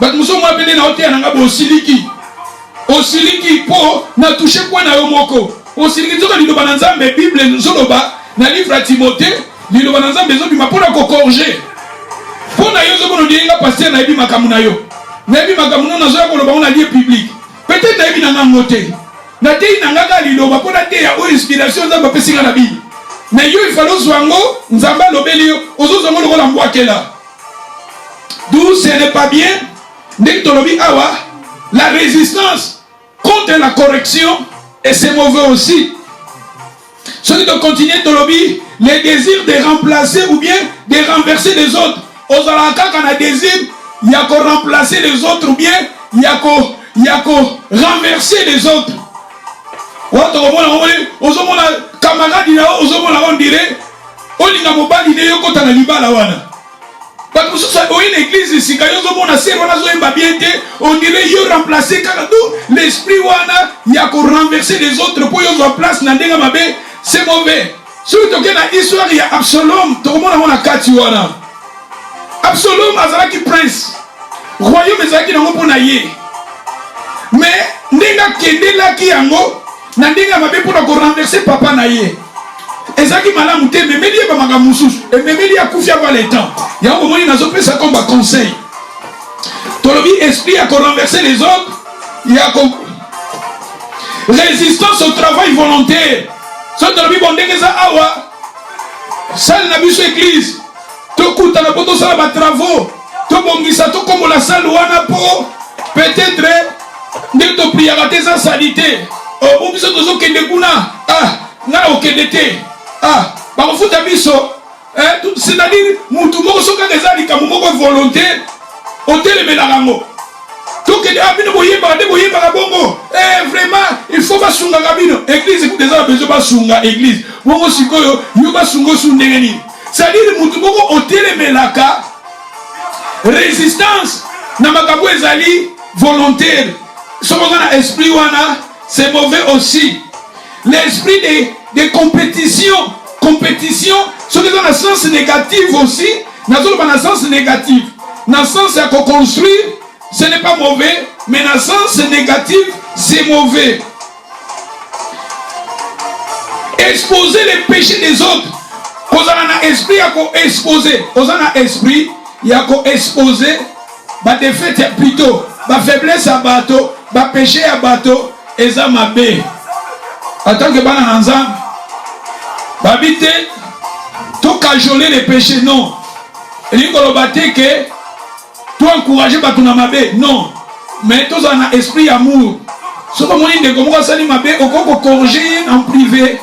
Nous sommes appelés à la Osiliki. Osiliki pour na toucher point na yomoko. Osiliki toka liloba na Nzambe Bible nzoloba na livre à Timothée, liloba na Nzambe zobima pour na corriger. Pour na yozo kono dienga pasteur na yebima kamuna yo. Na yebima kamuna na zoya koloba on a lieu public. Peut-être na yebina ngote. Na te inangaka liloba pour na te ya inspiration Nzambe pesinga na Bible. Mais yo il fallait zwango Nzambe lobeli yo ozo zongo lokola mbwakela. D'où ce n'est pas bien. La résistance contre la correction, et c'est mauvais aussi. Celui de continuer les désirs de remplacer ou bien de renverser les autres. Aux alaka quand on a désir, il y a qu'à remplacer les autres ou bien il y a qu'à renverser les autres. Camarade, on dirait, une église ici, on dirait que remplacer l'esprit wana, il y a qu'on renverser les autres pour qu'ils soient place, c'est mauvais. Si vous avez une histoire, il y a Absalom, tout le monde a 4 wana. Absalom azalaki prince. Royaume ezalaki nango pour naïe. Mais ndenga kende laki yango, na ndenga mabe pour renverser papa naïe. Ezaki malamu te memeli ba makambo mususu et memeli ya kufia par les temps. Ya au moins nazo pesa comme conseil. Tolobi esprit à renverser les autres, il y a comme résistance au travail volontaire. So tolobi bondengeza awa salle na biso église. To kuta na poto sala ba travaux. To bongisa to comme la salle wana po peut-être ndenge to prière tes salité. Oh biso tozo kende kuna. Ah, na okende te. Ah, bakofuta biso C'est-à-dire, mutu moko soka keza likambo moko volonté, hôtel melarango. Donc, vraiment, il faut pas sunga kabino. Église, écoute, déjà, besoin pas sunga église. Bongo sikoyo, yo pas sungo sundengeni. C'est-à-dire, mutu moko hôtel melaka, résistance, na makambo ezali volontaire. Ce qu'on a esprit wana, c'est mauvais aussi. L'esprit de compétition, ce qui est dans le sens négatif aussi, dans le sens négatif, dans le sens à construire, ce n'est pas mauvais, mais dans le sens négatif, c'est mauvais. Exposer les péchés des autres. Quand on a esprit, il y a exposer. Quand on a esprit, il y a exposer, bah défaite plutôt, bah faiblesse à bateau, bah péché à bateau, et ça m'a bé. En tant que bana ensemble, bah vite, tout cajoler les péchés, non. Et il faut que toi encourager bah tout na mabé, non. Mais tous en a esprit amour. Ce que moi dit comment ça dit mabé, au qu'on corriger en privé.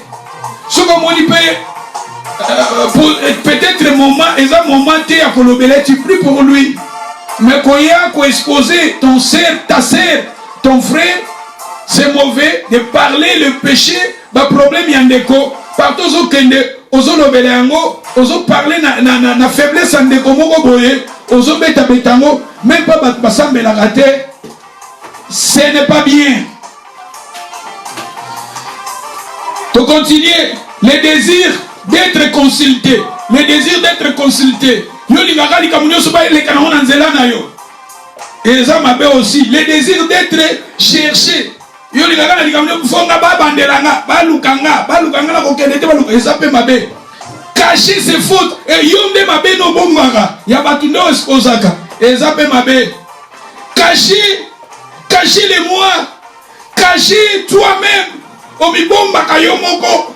Ce que moi dit peut-être moment, et ça moment t'es à colobélé, tu pries pour lui. Mais quand il y a qu'à exposer ton sœur, ta sœur, ton frère, c'est mauvais de parler le péché, bah problème yandeko. Partout aux kende, aux olobelango, aux parler na faiblesse yandeko moko boye, aux beta betango, même pas basambe la raté, ce n'est pas bien. Pour continuer, les désirs d'être consulté, les désirs d'être consulté. Yo ligaka likamunyo soba le kanamo na nzela na yo. Et ça m'a aussi les désirs d'être cherché. Yo ligaka likamunyo fonga ba bandelanga, ba lukanga la kokelete ba luka. Et ça peut m'abe. Cacher ses fautes et yombe mabe no bombaka. Ya batu ndo exposaka. Et ça peut m'abe. Cacher les moi. Cacher toi-même. Omi bombaka yo moko.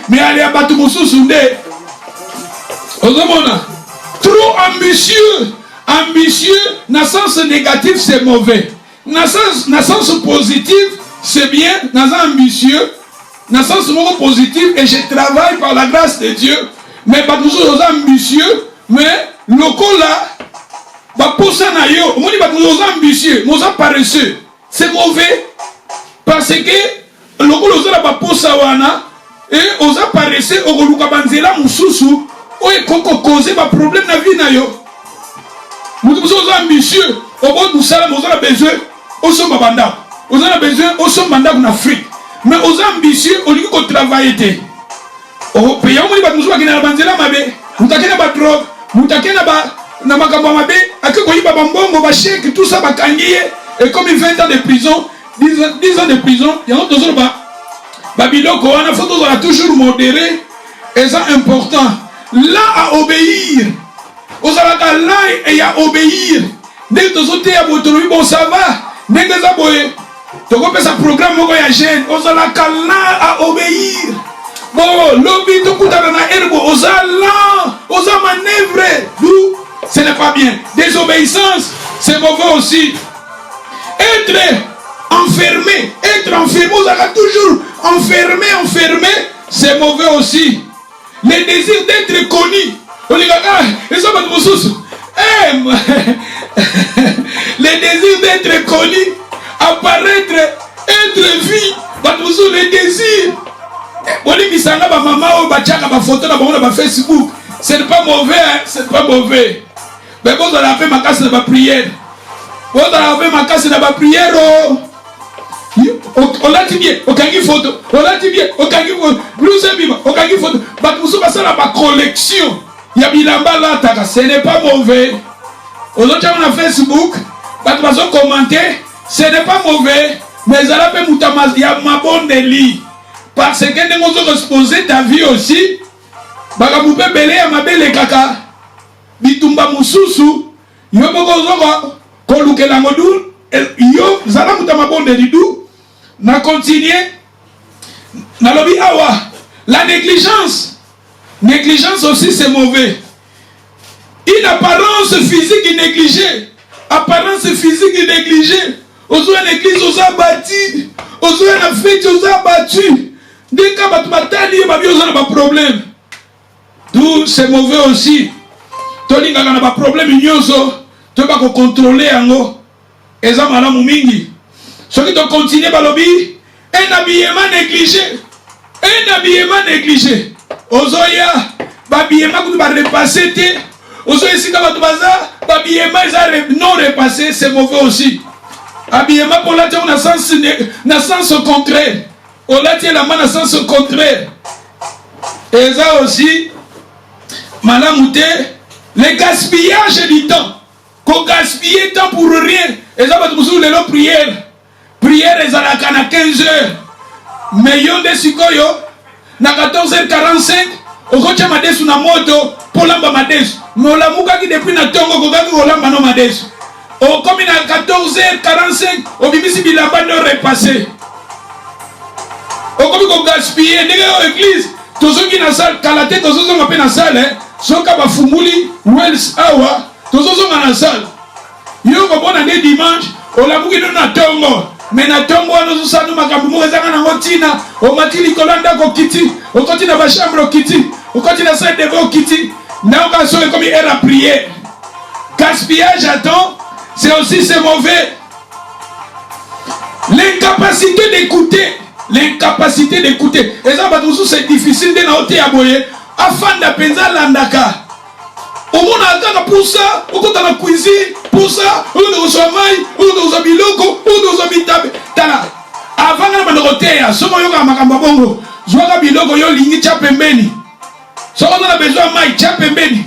Mais allez à battre mon sous-soudé. Trop ambitieux, dans le sens négatif, c'est mauvais. Dans le sens positif, c'est bien. Dans le sens ambitieux, dans le sens positif, et je travaille par la grâce de Dieu. Mais pas toujours ambitieux, mais le coup là, pour ça, on dit pas toujours ambitieux, mais paresseux. C'est mauvais. Parce que le coup là, pour ça, et on a paresseux, on a banzela mususu. Oui, quand on cause des problèmes dans la vie, nous sommes ambitieux. Au bout de ça, nous avons besoin de son mandat. Nous avons besoin de son mandat en Afrique. Mais nous sommes ambitieux au lieu qu'on travaille. Au pays, nous avons besoin de la banzela, nous avons besoin de drogue, nous avons besoin de tout ça, et comme 20 ans de prison, 10 ans de prison, il y a d'autres choses. Babylone, il faut toujours modéré, et c'est important. Là à obéir. Aux alaka là et à obéir. Dès que tu as à autonomie, bon ça va. Dès que tu as fait un programme, aux alaka là à obéir. Bon, l'obéi, tu as fait un herbe, aux alaka, aux manœuvres. D'où ce n'est pas bien. Désobéissance, c'est mauvais aussi. Être enfermé, aux alaka toujours enfermé, c'est mauvais aussi. Les désirs d'être connu. Les désirs d'être connu, apparaître, être vu. Les désirs. Ce n'est pas mauvais, c'est pas mauvais. Mais vous allez faire ma casse de ma prière. Vous allez faire ma casse de ma prière. On l'a dit bien, on a dit photo, on l'a dit bien, on a dit photo, on a dit photo, ma collection, il y a bilamba là, ce n'est pas mauvais. On a Facebook, on a commenté, ce n'est pas mauvais, mais il y a ma bonne délit. Parce que nous avons exposé ta vie aussi, vous pouvez belé à ma belle kaka, bitumba mususu, yomoko koluke la module, yo, zala mutama bonne délit. Na continuer. Na lobby awa. La négligence. Négligence aussi c'est mauvais. Une apparence physique négligée. Apparence physique négligée. Aux une église, aux abattus. Aux une fête, aux abattus. Dès que tu as un problème, tout c'est mauvais aussi. Tu as un problème, tu vas contrôler. Et ça, madame Mingi. Ce qui te continue, un habillement négligé. Un habillement négligé. Ozoya, l'habillement que tu vas repasser, Ozoya, si tu vas l'habillement non repassé, c'est mauvais aussi. Habillement pour la terre, on a sens contraire. On a la main à sens contraire. Et ça aussi, madame Mouté, le gaspillage du temps. Qu'on gaspille temps pour rien. Et ça va te pousser les prières. Prière, ils ont 15 heures. Mais yon de sikoyo, na 14h45, au coach Madesu na moto, pour l'amba Madesu. Mais on l'a mouka qui depuis na tongo, kogaki on l'amba no Madesu. Au comme il a 14h45, au bibisi bilamba ne repassé. Au comme il gaspille, n'est-ce l'église, tous ceux qui na salle, kalaté, tous ceux qui sont na salle, sont kaba fumuli, wells awa, tous ceux qui sont na salle. Yo ko na des dimanche, on l'a mouki na tongo. Mais na tongo nous sommes makambu ezanga na ngotina o matili kolanda ko kiti o kotina ba chambre kiti o kotina salle de go kiti na on so comme era prière. Gaspillage à temps, c'est aussi c'est mauvais. L'incapacité d'écouter, et ça va toujours c'est difficile de na oté aboyer afin d'apenza landaka. Au monde a pour ça, au côté de la cuisine, pour ça, au côté de la maille, au côté de la biloko, au côté de la avant que je roté, si je suis makambabongo, je vais biloko yo lingi chapembeni. Si on a besoin de maille, chapembeni.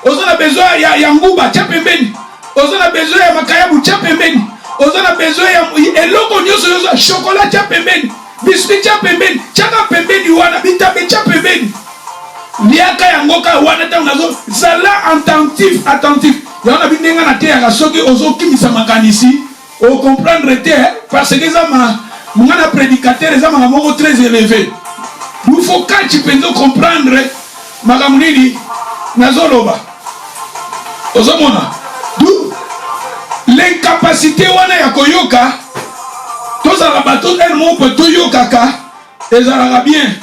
On a besoin de yanguba, chapembeni. On a besoin de makayabu, chapembeni. On a besoin de eloko nyoso chocolat, chapembeni. Biscuit, chapembeni. Chaka pembeni wana bitabe chapembeni. Liaka yangoka wana ta unazo zala attentif. Yana bindenga na te ya soki ozoki misamakanisi o comprendre te parce que ça mungana prédicateur ça mako très élevé. Nous faut quand tu peux comprendre makamuni nazoloba. Ozomona. D'où l'incapacité wana ya koyoka tozala bato elmo pe toyokaka ezala bien.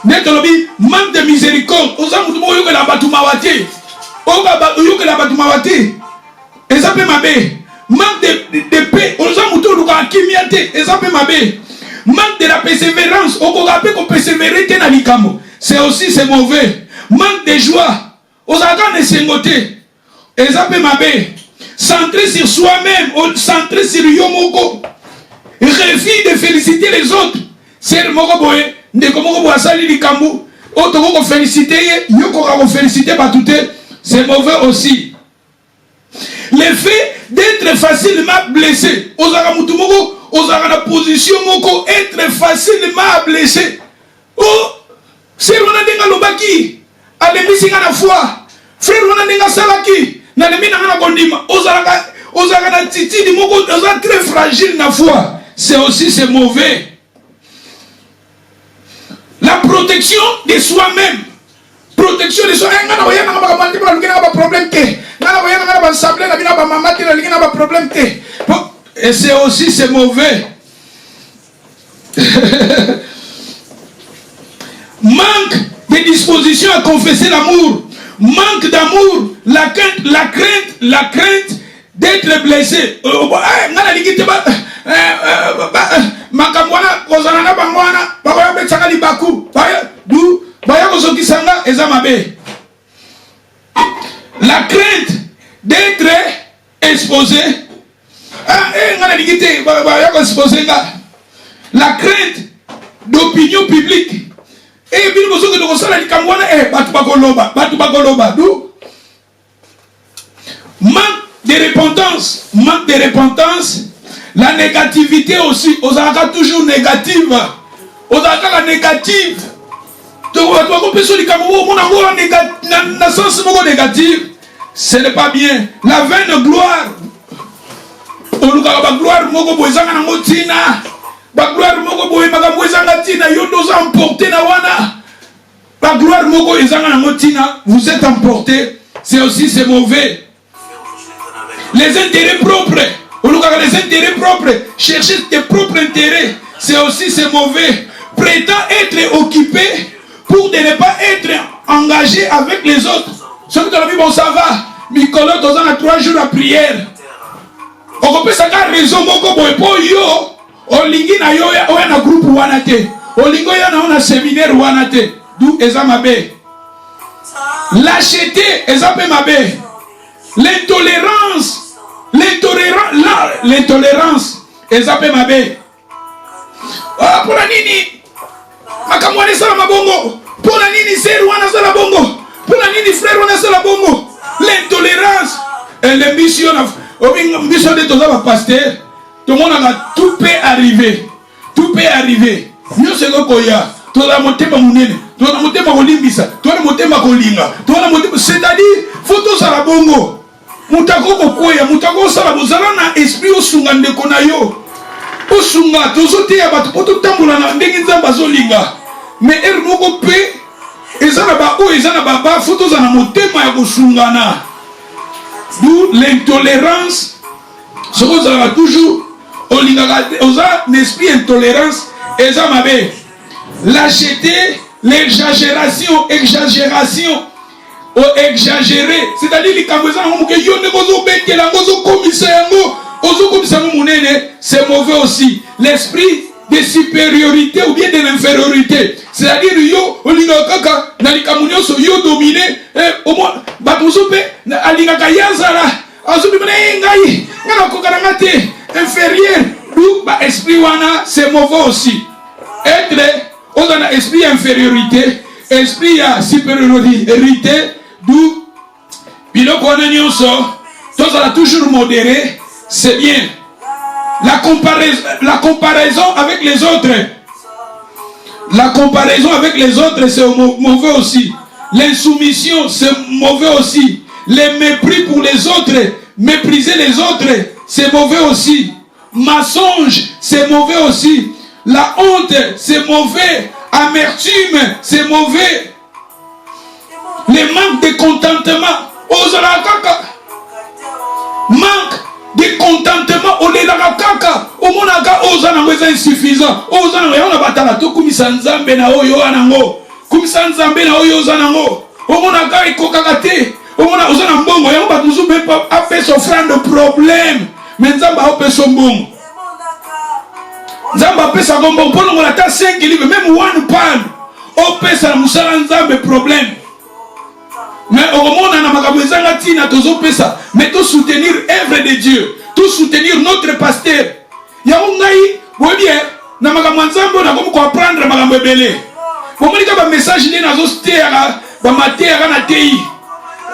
Netolobi manque de miséricorde. Ozamutu boyo que la batumawati. Oyo que la batumawati. Ezape mabe. Manque de paix. Ozamutu luka kimiate. Ezape mabe. Manque de la persévérance. Okogape ko persévérer te na likamo. C'est aussi c'est mauvais. Manque de joie. Ozaka ne sengote. Ezape mabe. Centré sur soi-même. Centré sur yomoko. Refus de féliciter les autres. C'est le moko boye. C'est mauvais aussi. Le fait d'être facilement blessé. Osaka la position moko être facilement blessé. Oh, c'est on a denga lobaki. Alemisinga na foi. Frère on a denga salaki. Na lemina na kondima. Osaka na titi di moko osaka très fragile na foi. C'est aussi c'est mauvais. La protection de soi-même. Protection de soi-même. Et c'est aussi c'est mauvais. Manque de disposition à confesser l'amour. Manque d'amour. La crainte d'être blessé. Makamwana kozana bangwana bakoya betanga libaku du baya kozokisanga ezamabe. La crainte d'être exposé ngana digite baya exposé nga. La crainte d'opinion publique et bino bozoke de kosala likambwana batu bakoloba du manque de repentance. La négativité aussi, on a toujours négative. On a la négative. Ce n'est pas bien. La vaine gloire. On a gloire, vous êtes emporté. C'est aussi c'est mauvais. Les intérêts propres. Les intérêts propres, chercher tes propres intérêts, c'est aussi c'est mauvais. prétend être occupé pour de ne pas être engagé avec les autres. Ceux qui t'ont dit, bon, ça va. Mikolo, tu as 3 jours à prière. On peut savoir raison, pour yo. Olingi na yo na groupe wanate. Olingo ya na séminaire wanate. D'où ezamabe. Lâcheté ezape mabe. L'intolérance ezape mabe. Ah, pour la nini makamwane sala mabongo. Pour la nini seri wana sala bongo. Pour la nini frère wana sala bongo. L'intolérance et l'ambition de ton pasteur. Tout le monde a tout peut arriver. Tout peut arriver. Nous c'est quoi ya. Tout la monter ma mounene. Tout la monter ma olimbisa. Tout la monter ma colinga. Tout la monter. C'est-à-dire, faut tout ça la bongo. Moutako kokoya. Moutako ça la bozala na esprit au sunga ndeko na yo. Au sunga. Tout ça ya batu. Pour tout tamboula na ndengi nzamba zolinga. Mais elle moko pe. Ezana ba o ezana baba. Faut tout ça na motema ya kosungana. D'où l'intolérance. Ce qu'on a toujours. On a un esprit intolérance et ça m'a fait lâcheté, l'exagération, exagéré, c'est-à-dire les c'est mauvais aussi. L'esprit de supériorité ou bien de l'infériorité, c'est-à-dire yo olingaka na likamunyoso yo dominé au moins batuzope alingaka yazara azubimene ngai ngana kokarangate inférieur ou bah esprit wana c'est mauvais aussi. Être on a un esprit infériorité, esprit à supériorité, d'où biloko wana nyonso tous a toujours modéré, c'est bien. La comparaison avec les autres. La comparaison avec les autres c'est mauvais aussi. L'insoumission c'est mauvais aussi. Le mépris pour les autres, mépriser les autres, c'est mauvais aussi. Mensonge, c'est mauvais aussi. La honte, c'est mauvais. Amertume, c'est mauvais. Le manque de contentement, manque de contentement, on est dans la caca. Au monde a insuffisant. On a batala to kumisa nzambe na oyo anango. Kumisa nzambe na oyo zanango. Au monde a ikokakate. Au monde a ozana mbongo. Yango batuzu même pas apé s'offrant de problème. Mais nzamba opé son bon. Nzamba opé sa gombo. Pour nous on a 5 livres, même one pound. Opé sa musala nzambe problème. Mais au monde on a makamwezanga tina tozo pesa. Mais tout soutenir œuvre de Dieu. Tout soutenir notre pasteur. Yango ngai, vous bien, na makamwanzambe on a comme quoi apprendre makamwe belé. Vous voyez que le message n'est pas juste ba matera na tei.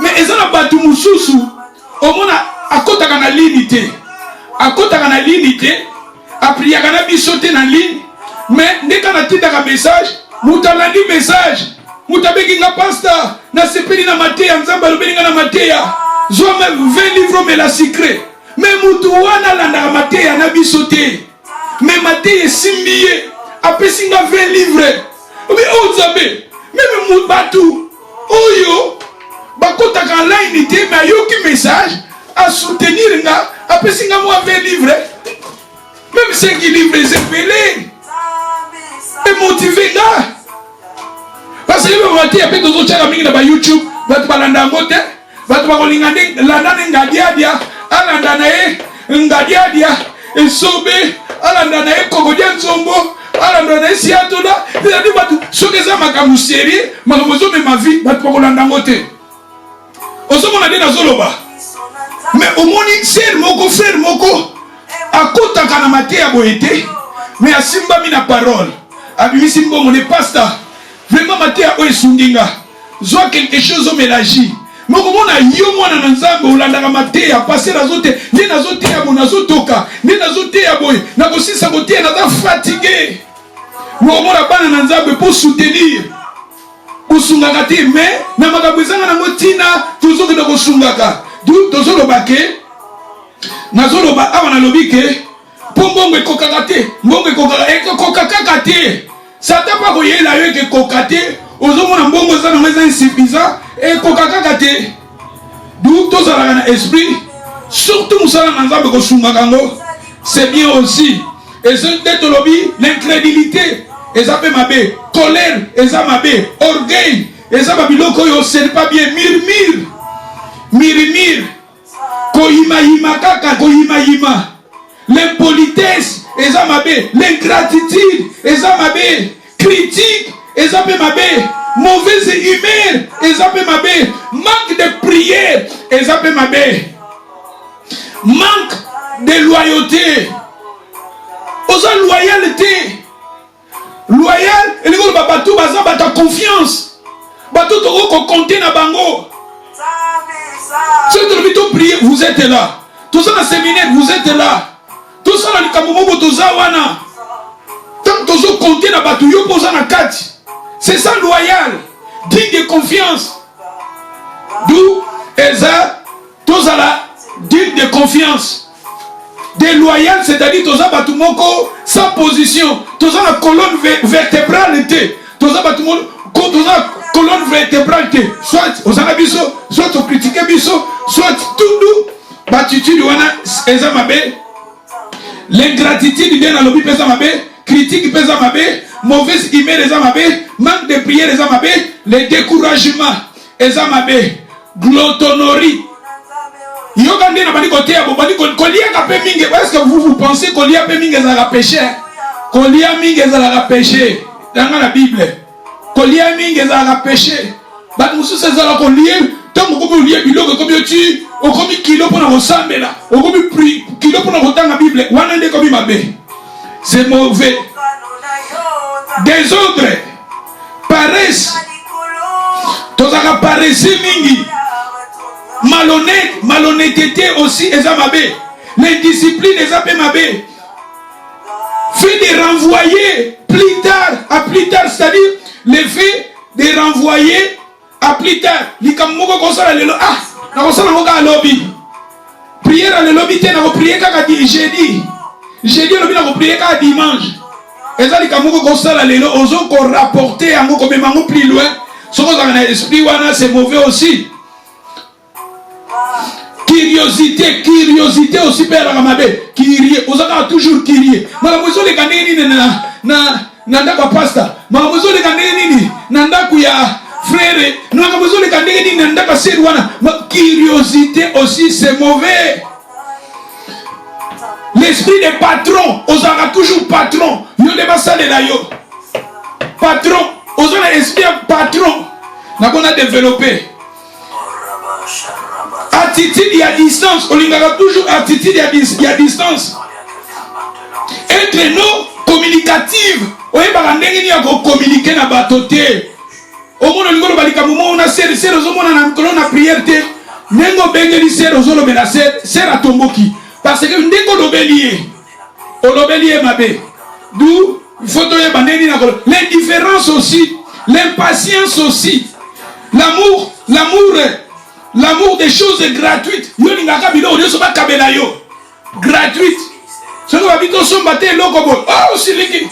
Mais ezana batu mususu au monde a kota kana limité. A kota kana limité, a priya kana bisote na ligne, mais ne kana tinda ka message, mutalandi message. Mutabeki nga pastor na sepeli na mateya nzamba lobeli nga na mateya. Zo même 20 livres mais la secret. Mais mutu wana landa mateya na bisote. Mais mateya simbiye apesi nga 20 livres. Mais ozabe, même mutu batu oyo bakota ka line te mais yoki message à soutenir nga apesi nga moi 20 livres. Même 5 livres c'est pelé. Et motiver nga. Parce que le matin, après tout ça, il y a YouTube, il y a des gens qui vraiment, Matéa Oesundinga, soit quelque chose au mélange. Mais comment on a yo moi na nzambe olanda ka Matéa passer na zote, ni na zote ya bona zotoka, ni na zote ya boy, na ko sisa ko tie na za fatigué. Mais comment la bana na nzambe pour soutenir. Kusungaka te mais na makabwezanga na motina toujours que ko sungaka. D'où tozolo baké. Na zolo ba avana lobike, pombongo ekokaka te, mbongo ekokaka te. Ça t'a pas voyé là que kokate, aux hommes en bon ça n'a pas insuffisant et kokakate. D'où tous à l'esprit, surtout nous sommes ensemble avec Sungakango, c'est bien aussi. Et ce que lobby, l'incrédulité, eza pe mabe. Colère, eza mabe. Orgueil, eza babiloko yo c'est pas bien. Murmure. Koyima kaka, koyima. L'impolitesse, eza mabe. L'ingratitude, eza mabe. Critique, eza pe mabe. Mauvaise humeur, eza pe mabe. Manque de prière, eza pe mabe. Manque de loyauté. Osa loyauté. Loyal, et les gens bateau baza bata confiance. Bateau toko compter na bango. Si vous devez prier, vous êtes là. Tout ça dans le séminaire, vous êtes là. Tout ça dans le kamomo toza wana. Tant que vous comptez na bateau yo posa na kati. C'est ça loyal, digne de confiance. D'où eza toza la digne de confiance. Déloyal, c'est-à-dire toza batu moko sans position. Toza la colonne vertébrale te. Toza batu moko toza colonne vertébrale te. Soit osana biso, soit to critiquer biso, soit tout nous batitude wana eza mabe. L'ingratitude bien na lobi pesa mabe, critique pesa mabe, mauvaise humeur eza mabe, manque de prière eza mabe, le découragement eza mabe, glotonerie. Yogande na bani côté abo bani kolia ka pe mingi. Est-ce que vous pensez kolia pe mingi za la péché? Kolia mingi za la péché dans la Bible. Kolia mingi za la péché. Ba musu se za la kolia tant ko kolia biloko ko bioti o komi kilo pona resambela. O komi pri kilo pona kotanga Bible. Wana nde ko bi mabe. C'est mauvais. Désordre, paresse. Tozaka paresse mingi. Malhonnêteté aussi eza mabe. L'indiscipline eza pe mabe. Fait de renvoyer plus tard, c'est-à-dire le fait de renvoyer à plus tard. Likamoko kosala lelo na kosala ngoka alobi. Prière à lobby te na ko prier kaka jeudi. Jeudi lobi na ko prier kaka dimanche. Eza likamoko kosala lelo ozo ko rapporter yango ko memango plus loin. Soko za na esprit wana c'est mauvais aussi. Curiosité aussi père Ramabe. Kyrie, on a toujours Kyrie. Malamuzo les kaneni na ndako pastor. Malamuzo les kaneni na ndako ya frère. Malamuzo les kaneni na ndako serwana. Curiosité aussi c'est mauvais. L'esprit des patrons, on a toujours patron. Yo ne pas ça de la yo. Patron, on a l'esprit patron. N'a qu'on a développé. Attitude et à distance. On a toujours attitude et à distance. Être non communicative. On est pas en communiquer na batoté. Au moins on a serré on a prière. Nengo bengeli serre aux olo menacer serre à tomboki. Parce que ndeko lobelier. O lobelier mabe. D'où il faut donner bandeni na kolo. L'indifférence aussi, l'impatience aussi. L'amour des choses gratuites. Yo ningaka bilo on so ba kabela yo. Gratuite. Ce que va bito so mbate loko bo. Oh siliki.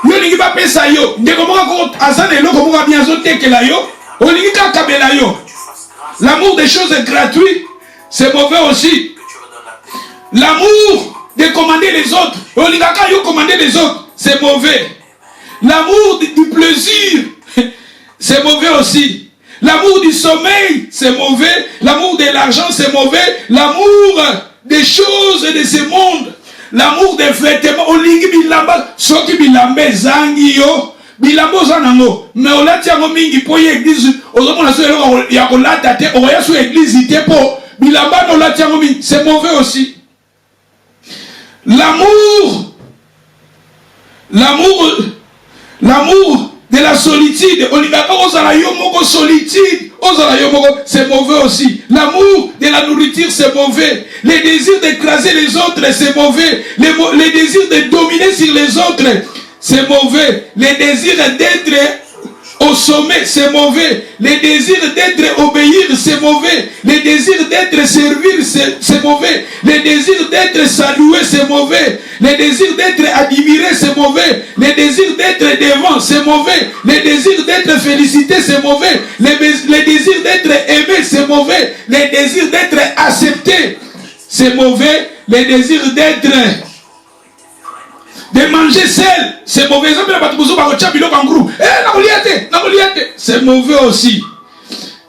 Yo ningi ba pesa yo. Ndeko moka ko azana loko moka bien zo tekela yo. O ningi ka kabela yo. L'amour des choses gratuites, c'est mauvais aussi. L'amour de commander les autres. O ningaka yo commander les autres, c'est mauvais. L'amour du plaisir, c'est mauvais aussi. L'amour du sommeil, c'est mauvais. L'amour de l'argent, c'est mauvais. L'amour des choses de ce monde. L'amour des vêtements. Olingi bilamba, soki bilambe zangi yo. Bilambo zanango. Mais on l'a dit à mingi po l'église. Ozomon la soeur ya kolata te. Oya sou église ite po. Bilamba no l'a dit à mingi. C'est mauvais aussi. L'amour de la solitude, c'est mauvais aussi. L'amour de la nourriture, c'est mauvais. Les désirs d'écraser les autres, c'est mauvais. Les désirs de dominer sur les autres, c'est mauvais. Les désirs d'être au sommet, c'est mauvais. Les désirs d'être obéir, c'est mauvais. Les désirs d'être servir, c'est mauvais. Les désirs d'être salué, c'est mauvais. Les désirs d'être admiré, c'est mauvais. Les désirs d'être devant, c'est mauvais. Les désirs d'être félicité, c'est mauvais. Les désirs d'être aimé, c'est mauvais. Les désirs d'être accepté, c'est mauvais. Les désirs d'être De manger seul, c'est mauvais. C'est mauvais aussi.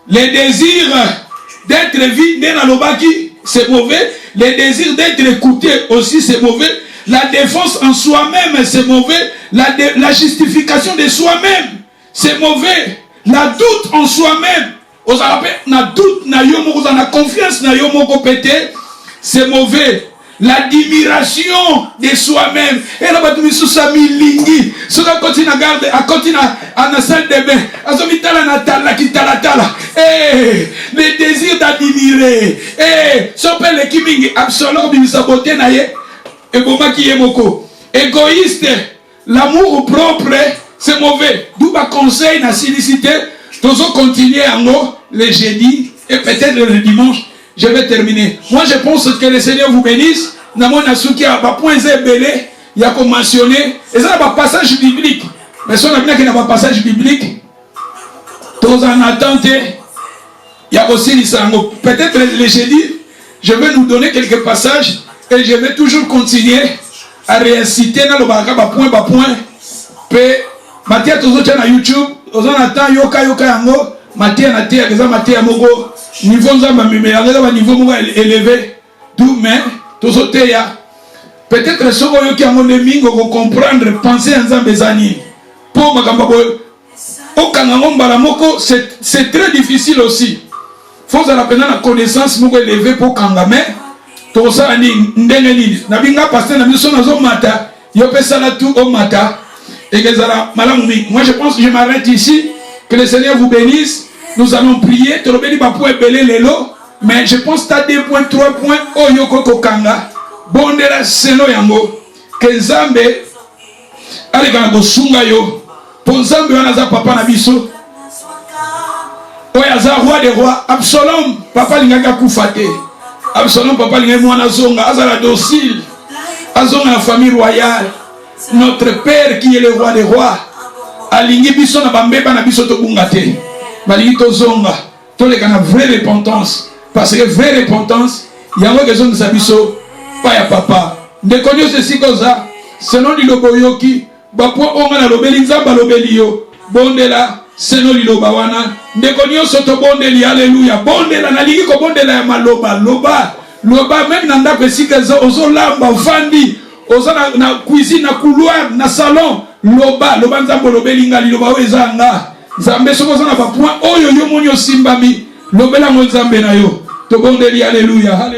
Les désirs d'être vu, c'est mauvais. Les désirs d'être écouté aussi, c'est mauvais. La défense en soi-même, c'est mauvais. La justification de soi-même, c'est mauvais. La doute en soi-même, na doute, na confiance, na c'est mauvais. L'admiration de soi-même. Et là, tu sous sa milingi. Ce qu'on continue à garder, à continuer à la salle de bain. À ce mitala natala qui tala. Le désir d'admirer. Si on peut le kiming absolument de saboter naie. Et bon qui est moko. Égoïste. L'amour propre, c'est mauvais. D'où ma conseil na silicité. Tous continuer en haut le jeudi et peut-être le dimanche. Je vais terminer. Moi, je pense que le Seigneur vous bénisse. Namon Nasuki a pas point zébélé. Il y a comme mentionné. Et ça, n'a pas passage biblique. Mais si on a bien qu'il n'y a pas passage biblique, tous en attente, il y a aussi l'Issango. Peut-être le jeudi, je vais nous donner quelques passages et je vais toujours continuer à réciter dans le baraka, point par point. Puis, Mathia, tous autres sur YouTube, tous en attente, yoka yango. Mathia, Mathia, Mogo. Niveau niveau élevé, d'où mais tous autres peut-être ce qui a mon ami comprendre penser en zambezani pour makambo au kangango balamoko c'est très difficile aussi. Faut ça la peine la connaissance moko élevé pour kangame tout ça ni ndengeni na binga pasteur na biso na zo mata yo pesa la tout au mata et que ça malamu. Moi je pense que je m'arrête ici. Que le Seigneur vous bénisse. Nous allons prier, mais je pense que tu as 2 points, 3 points. Oh, yoko kokanga. Bon, de la seno yango. Que Zambe. Allez, go sunga yo. Pour Zambe, on a papa na biso. Oh, yaza roi des rois. Absalom, papa lingaka koufate. Absalom, papa lingaka mwana zonga. Azala docile. Azonga la famille royale. Notre père qui est le roi des rois. Alingi biso na bambeba na biso to bungate. Balingi to zonga. To le kana vraie repentance. Parce que vraie repentance, il y a une question de sabiso. Pas ya papa. Ne connais ceci comme ça. Selon l'Iloboyoki. Bapoi onga na lobeli nzamba lobeli yo. Bondela. Selon l'Ilobawana. Ne connais soto bondeli. Alléluia. Bondela. Nalingi ko bondela ya maloba. Loba. Loba même nanda pesika zo. Ozo lamba. Fandi. Ozo na cuisine. Na couloir. Na salon. Loba nzambo lobeli ngali loba wezanga nzambe soko zana ba point oyo yo monyo simbami lobela mo nzambe na yo to bondeli. Alléluia.